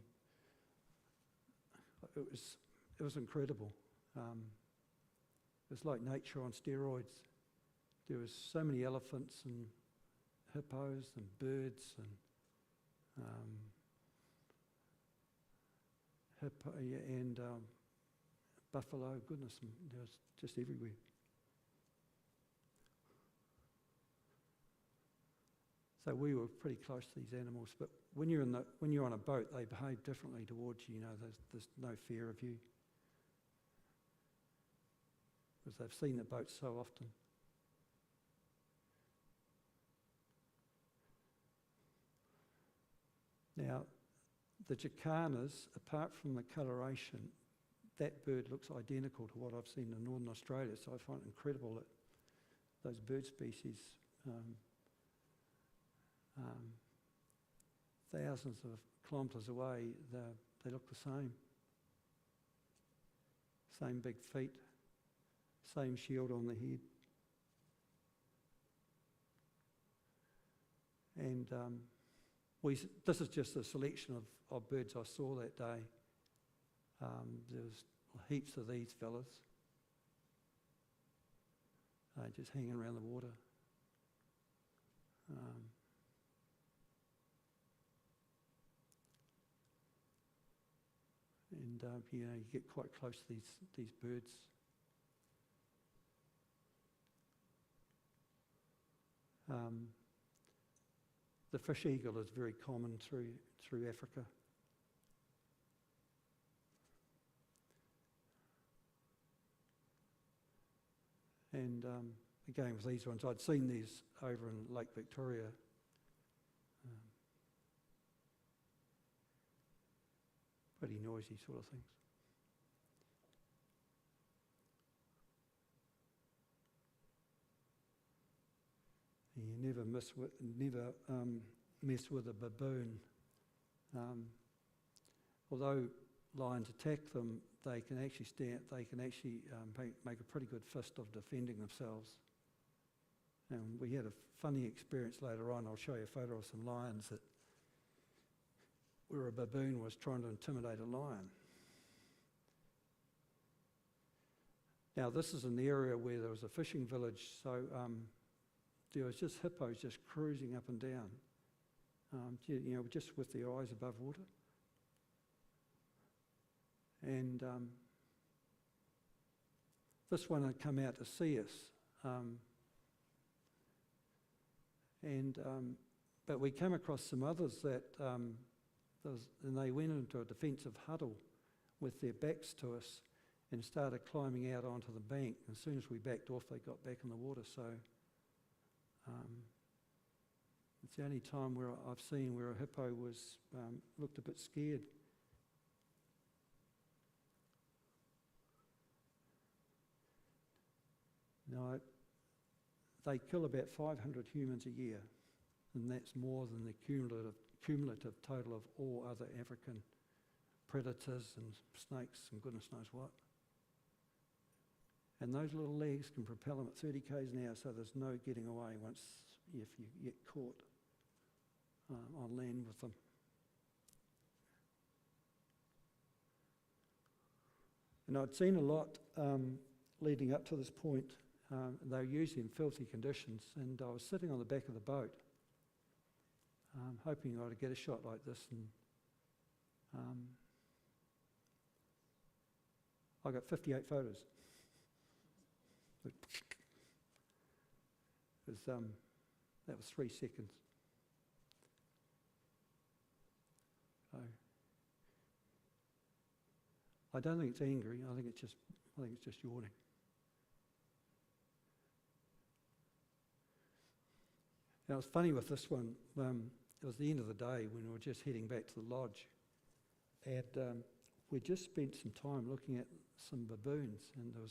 it was incredible. It was like nature on steroids. There was so many elephants and hippos and birds and buffalo. Goodness, there was just everywhere. So we were pretty close to these animals, but when you're on a boat, they behave differently towards you. You know, there's no fear of you because they've seen the boat so often. Now, the jacanas, apart from the coloration, that bird looks identical to what I've seen in Northern Australia, so I find it incredible that those bird species, thousands of kilometres away, they look the same. Same big feet, same shield on the head. And this is just a selection of birds I saw that day. There's heaps of these fellas just hanging around the water. You know, you get quite close to these birds. The fish eagle is very common through Africa. And again with these ones, I'd seen these over in Lake Victoria. Pretty noisy sort of things. You never mess with a baboon. Although lions attack them, they can actually make a pretty good fist of defending themselves. And we had a funny experience later on. I'll show you a photo of some lions where a baboon was trying to intimidate a lion. Now this is an area where there was a fishing village, so there was just hippos just cruising up and down, you know, just with their eyes above water. And this one had come out to see us, but we came across some others that, and they went into a defensive huddle with their backs to us and started climbing out onto the bank. As soon as we backed off, they got back in the water. So it's the only time where I've seen where a hippo was looked a bit scared. No, they kill about 500 humans a year, and that's more than the cumulative total of all other African predators and snakes and goodness knows what. And those little legs can propel them at 30 k's an hour, so there's no getting away once if you get caught on land with them. And I'd seen a lot leading up to this point. They were usually in filthy conditions, and I was sitting on the back of the boat hoping I'd get a shot like this, and I got 58 photos. That was 3 seconds. So I don't think it's angry. I think it's just yawning. Now it's funny with this one. It was the end of the day when we were just heading back to the lodge, and we just spent some time looking at some baboons, and there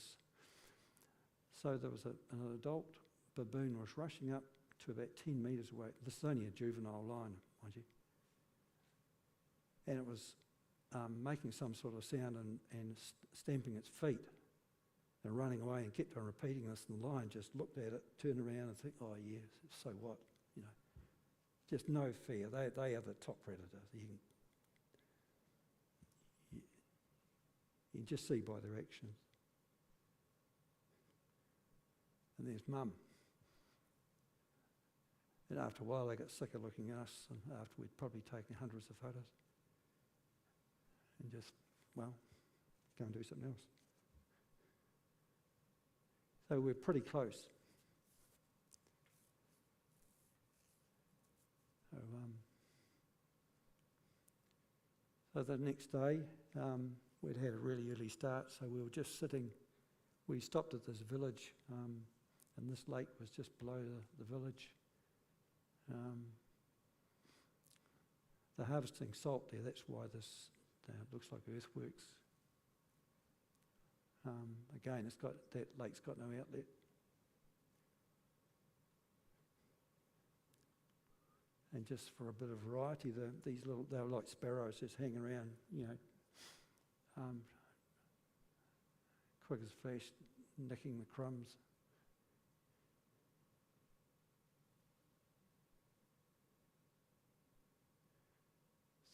was an adult baboon was rushing up to about 10 metres away. This is only a juvenile lion, mind you, and it was making some sort of sound and stamping its feet and running away, and kept on repeating this, and the lion just looked at it, turned around and thought, oh yes, so what, you know. just no fear. They are the top predator. You can just see by their actions. And there's Mum. And after a while, they got sick of looking at us, and after we'd probably taken hundreds of photos, and just, well, go and do something else. So we're pretty close. So the next day, we'd had a really early start, so we were just sitting. We stopped at this village, and this lake was just below the village. They're harvesting salt there, that's why this looks like earthworks. Again, that lake's got no outlet. And just for a bit of variety, they were like sparrows just hanging around, quick as flash, nicking the crumbs.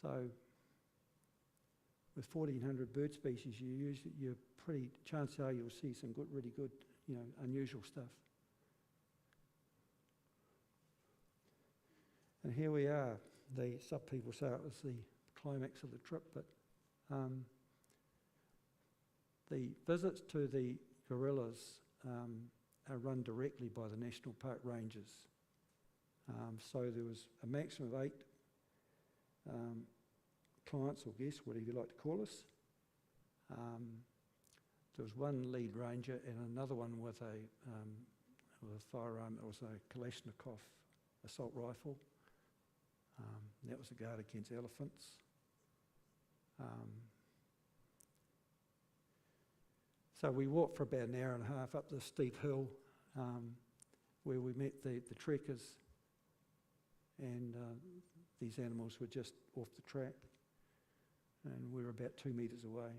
So, with 1,400 bird species, you're pretty, chances are you'll see some really good, unusual stuff. And here we are. Some people say it was the climax of the trip, but the visits to the gorillas are run directly by the National Park Rangers. So there was a maximum of 8 clients or guests, whatever you like to call us. There was one lead ranger and another one with a firearm. It was a Kalashnikov assault rifle. That was a guard against elephants. So we walked for about an hour and a half up this steep hill where we met the trekkers, and these animals were just off the track, and we were about 2 metres away.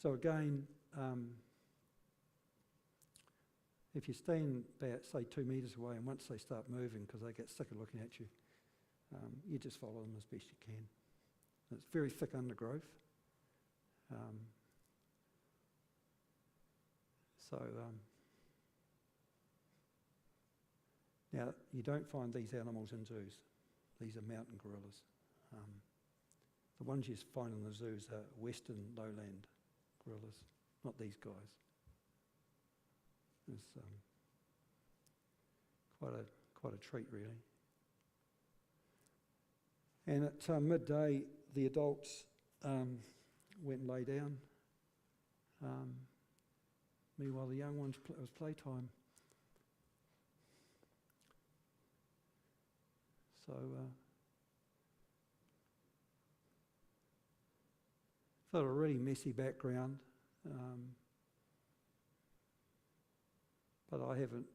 So again, if you stand about, say, 2 metres away, and once they start moving, because they get sick of looking at you, you just follow them as best you can. It's very thick undergrowth. Now, you don't find these animals in zoos. These are mountain gorillas. The ones you find in the zoos are western lowland gorillas, not these guys. It's quite a treat, really. And at midday, the adults went and lay down. Meanwhile, the young ones, it was playtime. So, felt a really messy background, but I haven't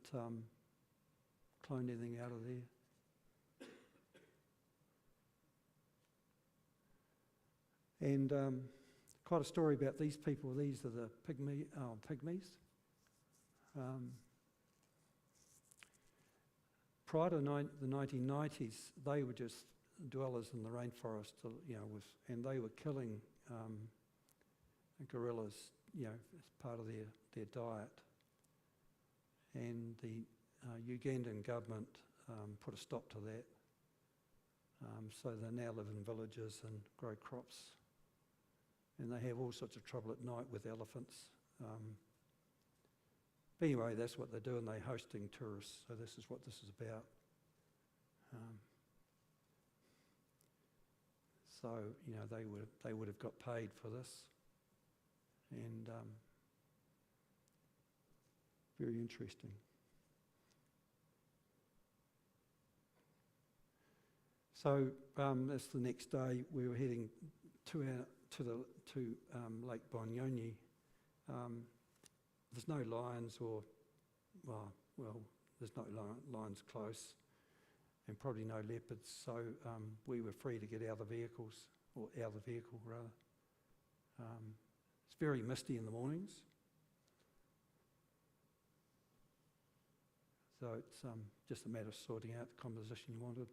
cloned anything out of there. And quite a story about these people. These are the pygmies. Prior to the 1990s, they were just dwellers in the rainforest, and they were killing gorillas, as part of their diet. And the Ugandan government put a stop to that. So they now live in villages and grow crops. And they have all sorts of trouble at night with elephants. But anyway, that's what they're doing. They're hosting tourists. So this is what this is about. So they would have got paid for this, and very interesting. So that's the next day. We were heading to Lake Bonyonyi. There's no lions, or there's no lions close, and probably no leopards. So we were free to get out of the vehicle rather. It's very misty in the mornings, so it's just a matter of sorting out the composition you wanted.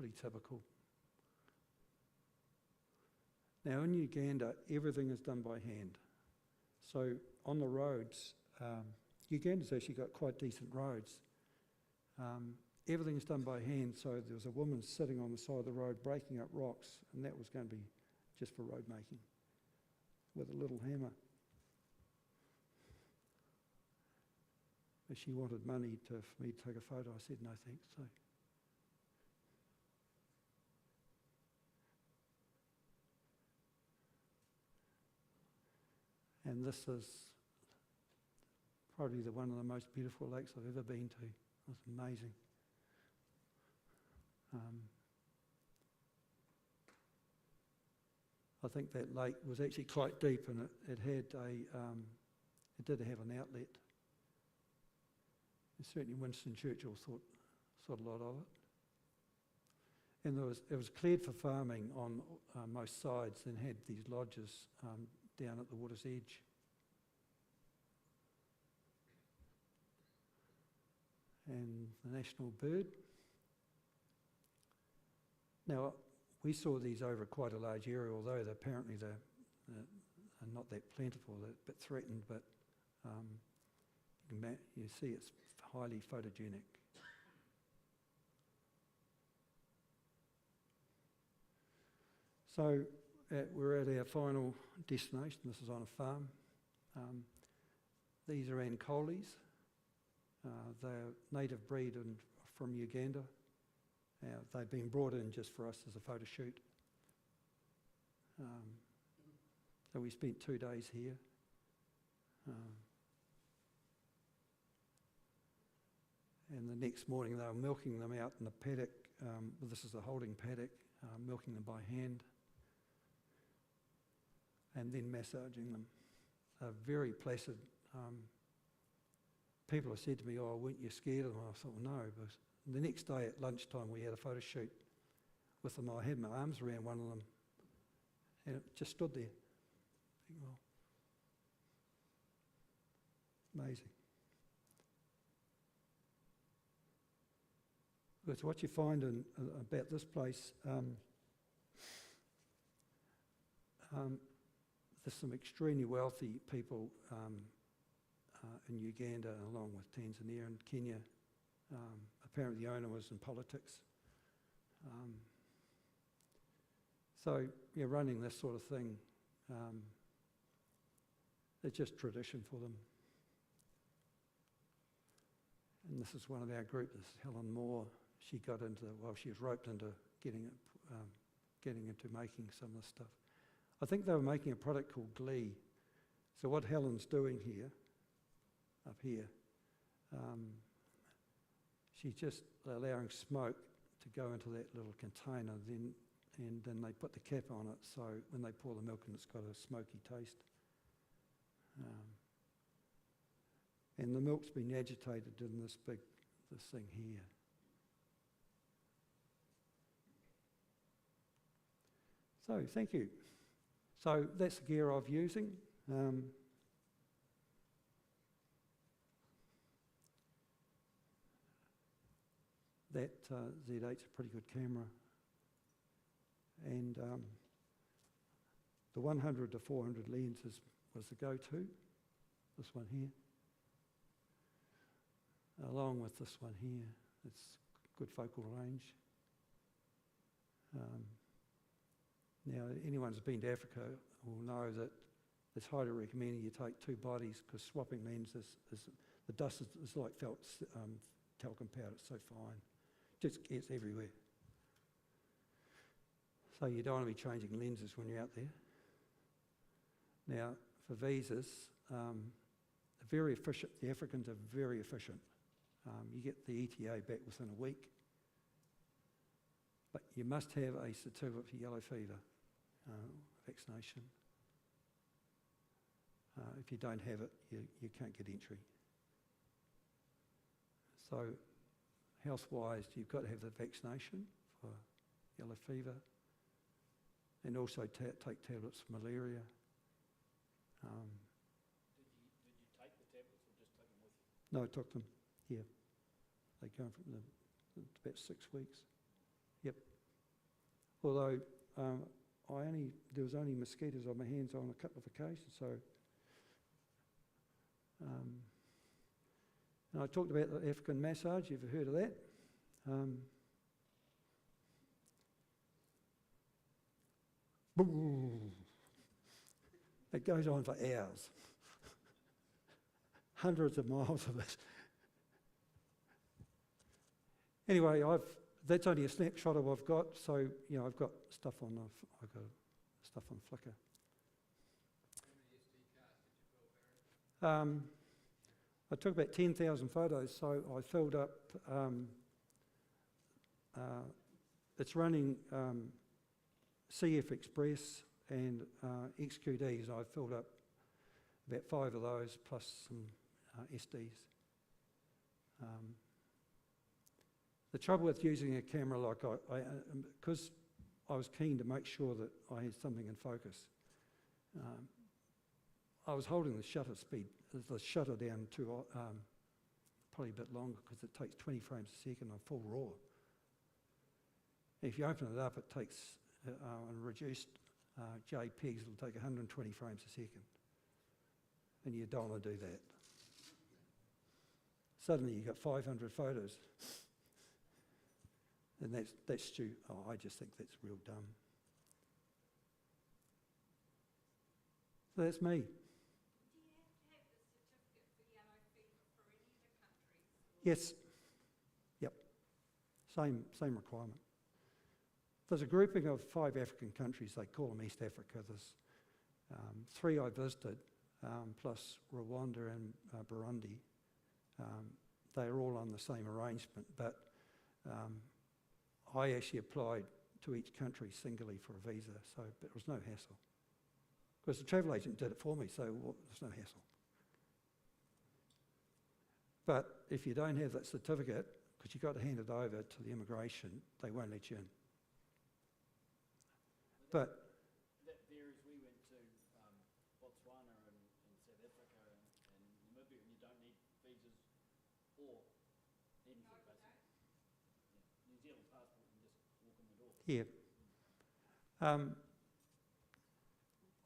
pretty typical. Now in Uganda, everything is done by hand. So on the roads, Uganda's actually got quite decent roads. Everything's done by hand, so there was a woman sitting on the side of the road breaking up rocks, and that was going to be just for road making with a little hammer. But she wanted money for me to take a photo. I said no thanks. So. And this is probably one of the most beautiful lakes I've ever been to. It's amazing. I think that lake was actually quite deep, and it did have an outlet. And certainly Winston Churchill thought a lot of it. And it was cleared for farming on most sides, and had these lodges down at the water's edge. And the national bird. Now, we saw these over quite a large area, although apparently they're not that plentiful, they're a bit threatened, but you see it's highly photogenic. So we're at our final destination. This is on a farm. These are Ancolis. They're native breed from Uganda. They've been brought in just for us as a photo shoot. So we spent 2 days here. And the next morning they were milking them out in the paddock. This is a holding paddock, milking them by hand. And then massaging them. They're very placid. People have said to me, "Oh, weren't you scared of them?" I thought, well, no. But the next day at lunchtime we had a photo shoot with them. I had my arms around one of them and it just stood there. I think, well, amazing. But what you find about this place, there's some extremely wealthy people in Uganda, along with Tanzania and Kenya. Apparently the owner was in politics. So yeah, running this sort of thing, it's just tradition for them. And this is one of our group, this is Helen Moore. She was roped into getting into making some of this stuff. I think they were making a product called Glee. So what Helen's doing here, up here, she's just allowing smoke to go into that little container, and then they put the cap on it, so when they pour the milk in, it's got a smoky taste. And the milk's been agitated in this thing here. So, thank you. So that's the gear I'm using. That Z8's a pretty good camera. And the 100 to 400 lens was the go-to, this one here. Along with this one here, it's good focal range. Now, anyone who's been to Africa will know that it's highly recommended you take 2 bodies, because swapping lenses, the dust is like talcum powder, it's so fine. Just gets everywhere. So you don't want to be changing lenses when you're out there. Now, for visas, very efficient. The Africans are very efficient. You get the ETA back within a week. But you must have a certificate for yellow fever vaccination. If you don't have it, you can't get entry. So, health-wise, you've got to have the vaccination for yellow fever, and also take tablets for malaria. Did you take the tablets or just take them with you? No, I took them here. They go from about 6 weeks. Yep. Although there was only mosquitoes on my hands on a couple of occasions, so. And I talked about the African massage. You've heard of that? It goes on for hours. Hundreds of miles of it. Anyway, that's only a snapshot of what I've got. So I've got stuff on Flickr. I took about 10,000 photos, so I filled up. It's running CF Express and XQDs. I filled up about 5 of those plus some SDs. The trouble with using a camera like because I was keen to make sure that I had something in focus, I was holding the shutter down to probably a bit longer because it takes 20 frames a second on full RAW. If you open it up, it takes, on reduced JPEGs, it'll take 120 frames a second. And you don't want to do that. Suddenly you've got 500 photos. And that's stupid. Oh, I just think that's real dumb. So that's me. Yes. Yep. Same requirement. There's a grouping of 5 African countries. They call them East Africa. There's 3 I visited, plus Rwanda and Burundi. They're all on the same arrangement, but I actually applied to each country singly for a visa, so it was no hassle. Because the travel agent did it for me, so there's no hassle. But if you don't have that certificate, because you've got to hand it over to the immigration, they won't let you in. But that varies. We went to Botswana and South Africa and Namibia, and you don't need visas or anything, basically. Yeah. New Zealand passport, you just walk in the door. yeah.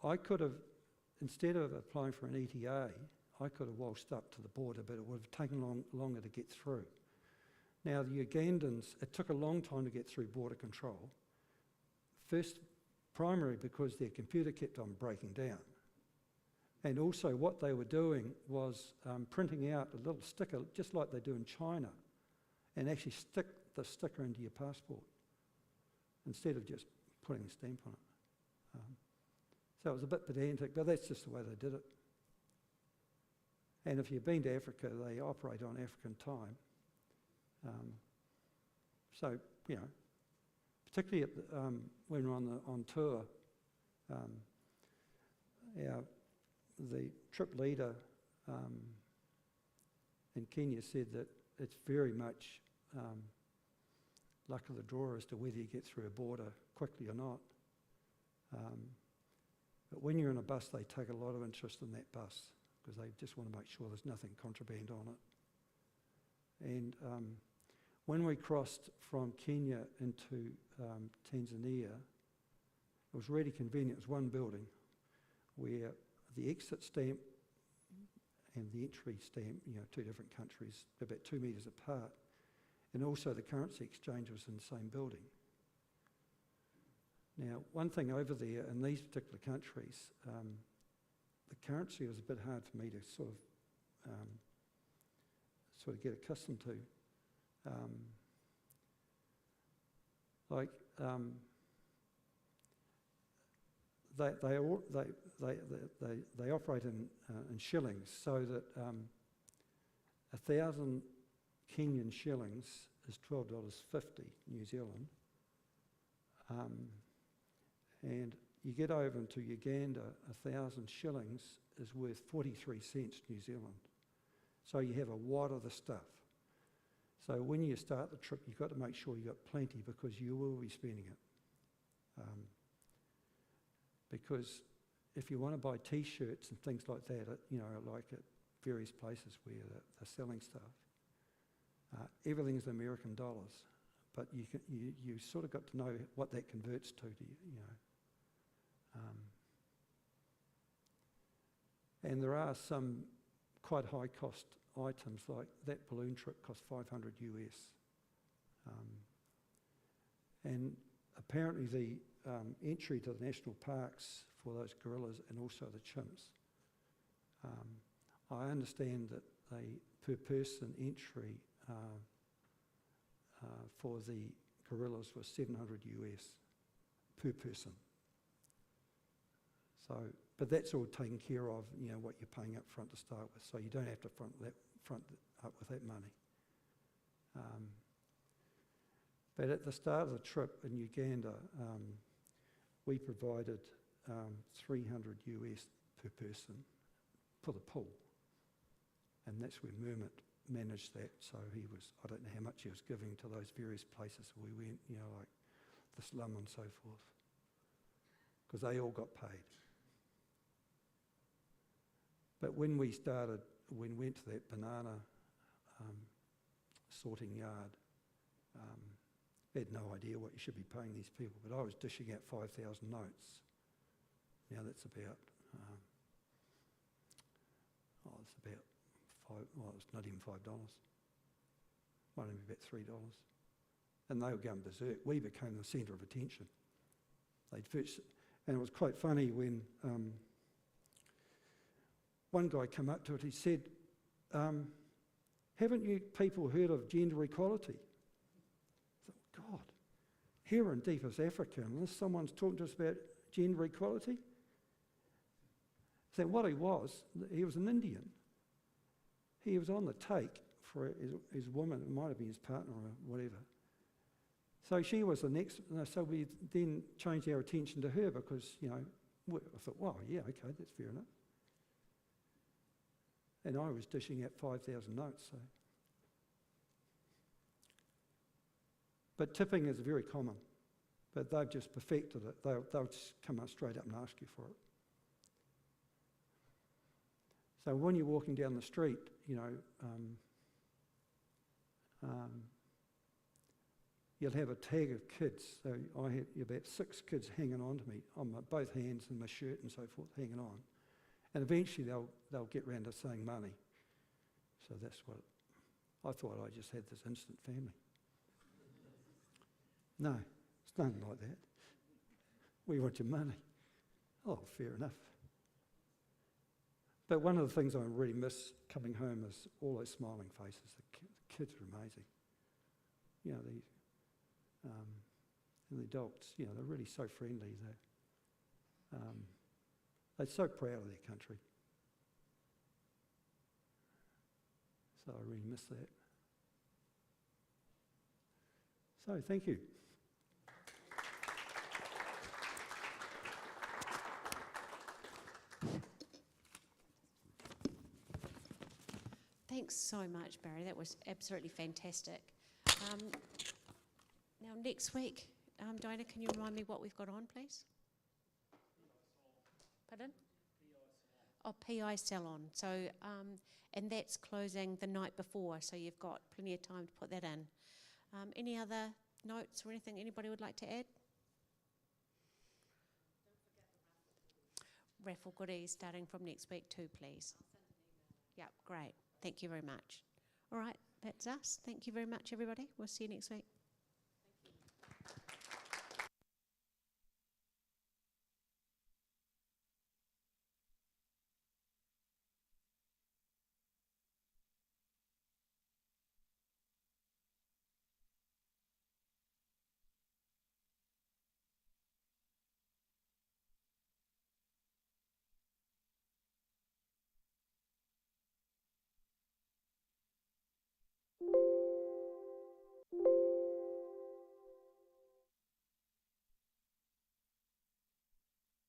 I could have, instead of applying for an ETA, I could have waltzed up to the border, but it would have taken longer to get through. Now, the Ugandans, it took a long time to get through border control. First, primarily because their computer kept on breaking down. And also what they were doing was printing out a little sticker, just like they do in China, and actually stick the sticker into your passport instead of just putting a stamp on it. So it was a bit pedantic, but that's just the way they did it. And if you've been to Africa, they operate on African time. So, particularly at when we're on tour, the trip leader in Kenya said that it's very much luck of the draw as to whether you get through a border quickly or not. But when you're in a bus, they take a lot of interest in that bus because they just want to make sure there's nothing contraband on it. And when we crossed from Kenya into Tanzania, it was really convenient. It was one building where the exit stamp and the entry stamp, 2 different countries, about 2 metres apart, and also the currency exchange was in the same building. Now, one thing over there in these particular countries, the currency was a bit hard for me to sort of get accustomed to. They operate in shillings, so that 1,000 Kenyan shillings is $12.50 New Zealand. And you get over into Uganda, 1,000 shillings is worth 43 cents New Zealand. So you have a wad of the stuff. So when you start the trip, you've got to make sure you've got plenty because you will be spending it. Because if you want to buy T-shirts and things like that, like at various places where they're selling stuff, everything's American dollars. but you sort of got to know what that converts to, And there are some quite high cost items, like that balloon trip cost $500 US. And apparently the entry to the national parks for those gorillas and also the chimps, I understand that per person entry for the gorillas was $700 US per person. So, but that's all taken care of, what you're paying up front to start with, so you don't have to front up with that money. But at the start of the trip in Uganda, we provided 300 US per person for the pool. And that's where Mermit managed that. So I don't know how much he was giving to those various places we went, like the slum and so forth, because they all got paid. But when we went to that banana sorting yard, I had no idea what you should be paying these people, but I was dishing out 5,000 notes. Now that's about, it's not even $5. Might only be about $3. And they were going berserk. We became the centre of attention. And it was quite funny when one guy came up to it, he said, haven't you people heard of gender equality? I thought, God, here in deepest Africa, unless someone's talking to us about gender equality? So what he was an Indian. He was on the take for his woman, it might have been his partner or whatever. So she was the next, so we then changed our attention to her because, I thought, wow, yeah, okay, that's fair enough. And I was dishing out 5,000 notes. So. But tipping is very common, but they've just perfected it. They'll just come up straight up and ask you for it. So when you're walking down the street, you'll have a tag of kids. So I had about 6 kids hanging on to me on both hands and my shirt and so forth, hanging on. And eventually they'll get round to saying money. So that's what, I thought I just had this instant family. No, it's nothing like that. We want your money. Oh, fair enough. But one of the things I really miss coming home is all those smiling faces. The kids are amazing. And the adults, they're really so friendly. They're so proud of their country. So I really miss that. So thank you. Thanks so much, Barry. That was absolutely fantastic. Now, next week, Diana, can you remind me what we've got on, please? Pardon? PI Salon. So, and that's closing the night before, so you've got plenty of time to put that in. Any other notes or anything anybody would like to add? Raffle goodies starting from next week too, please. Yep, great. Thank you very much. All right, that's us. Thank you very much, everybody. We'll see you next week.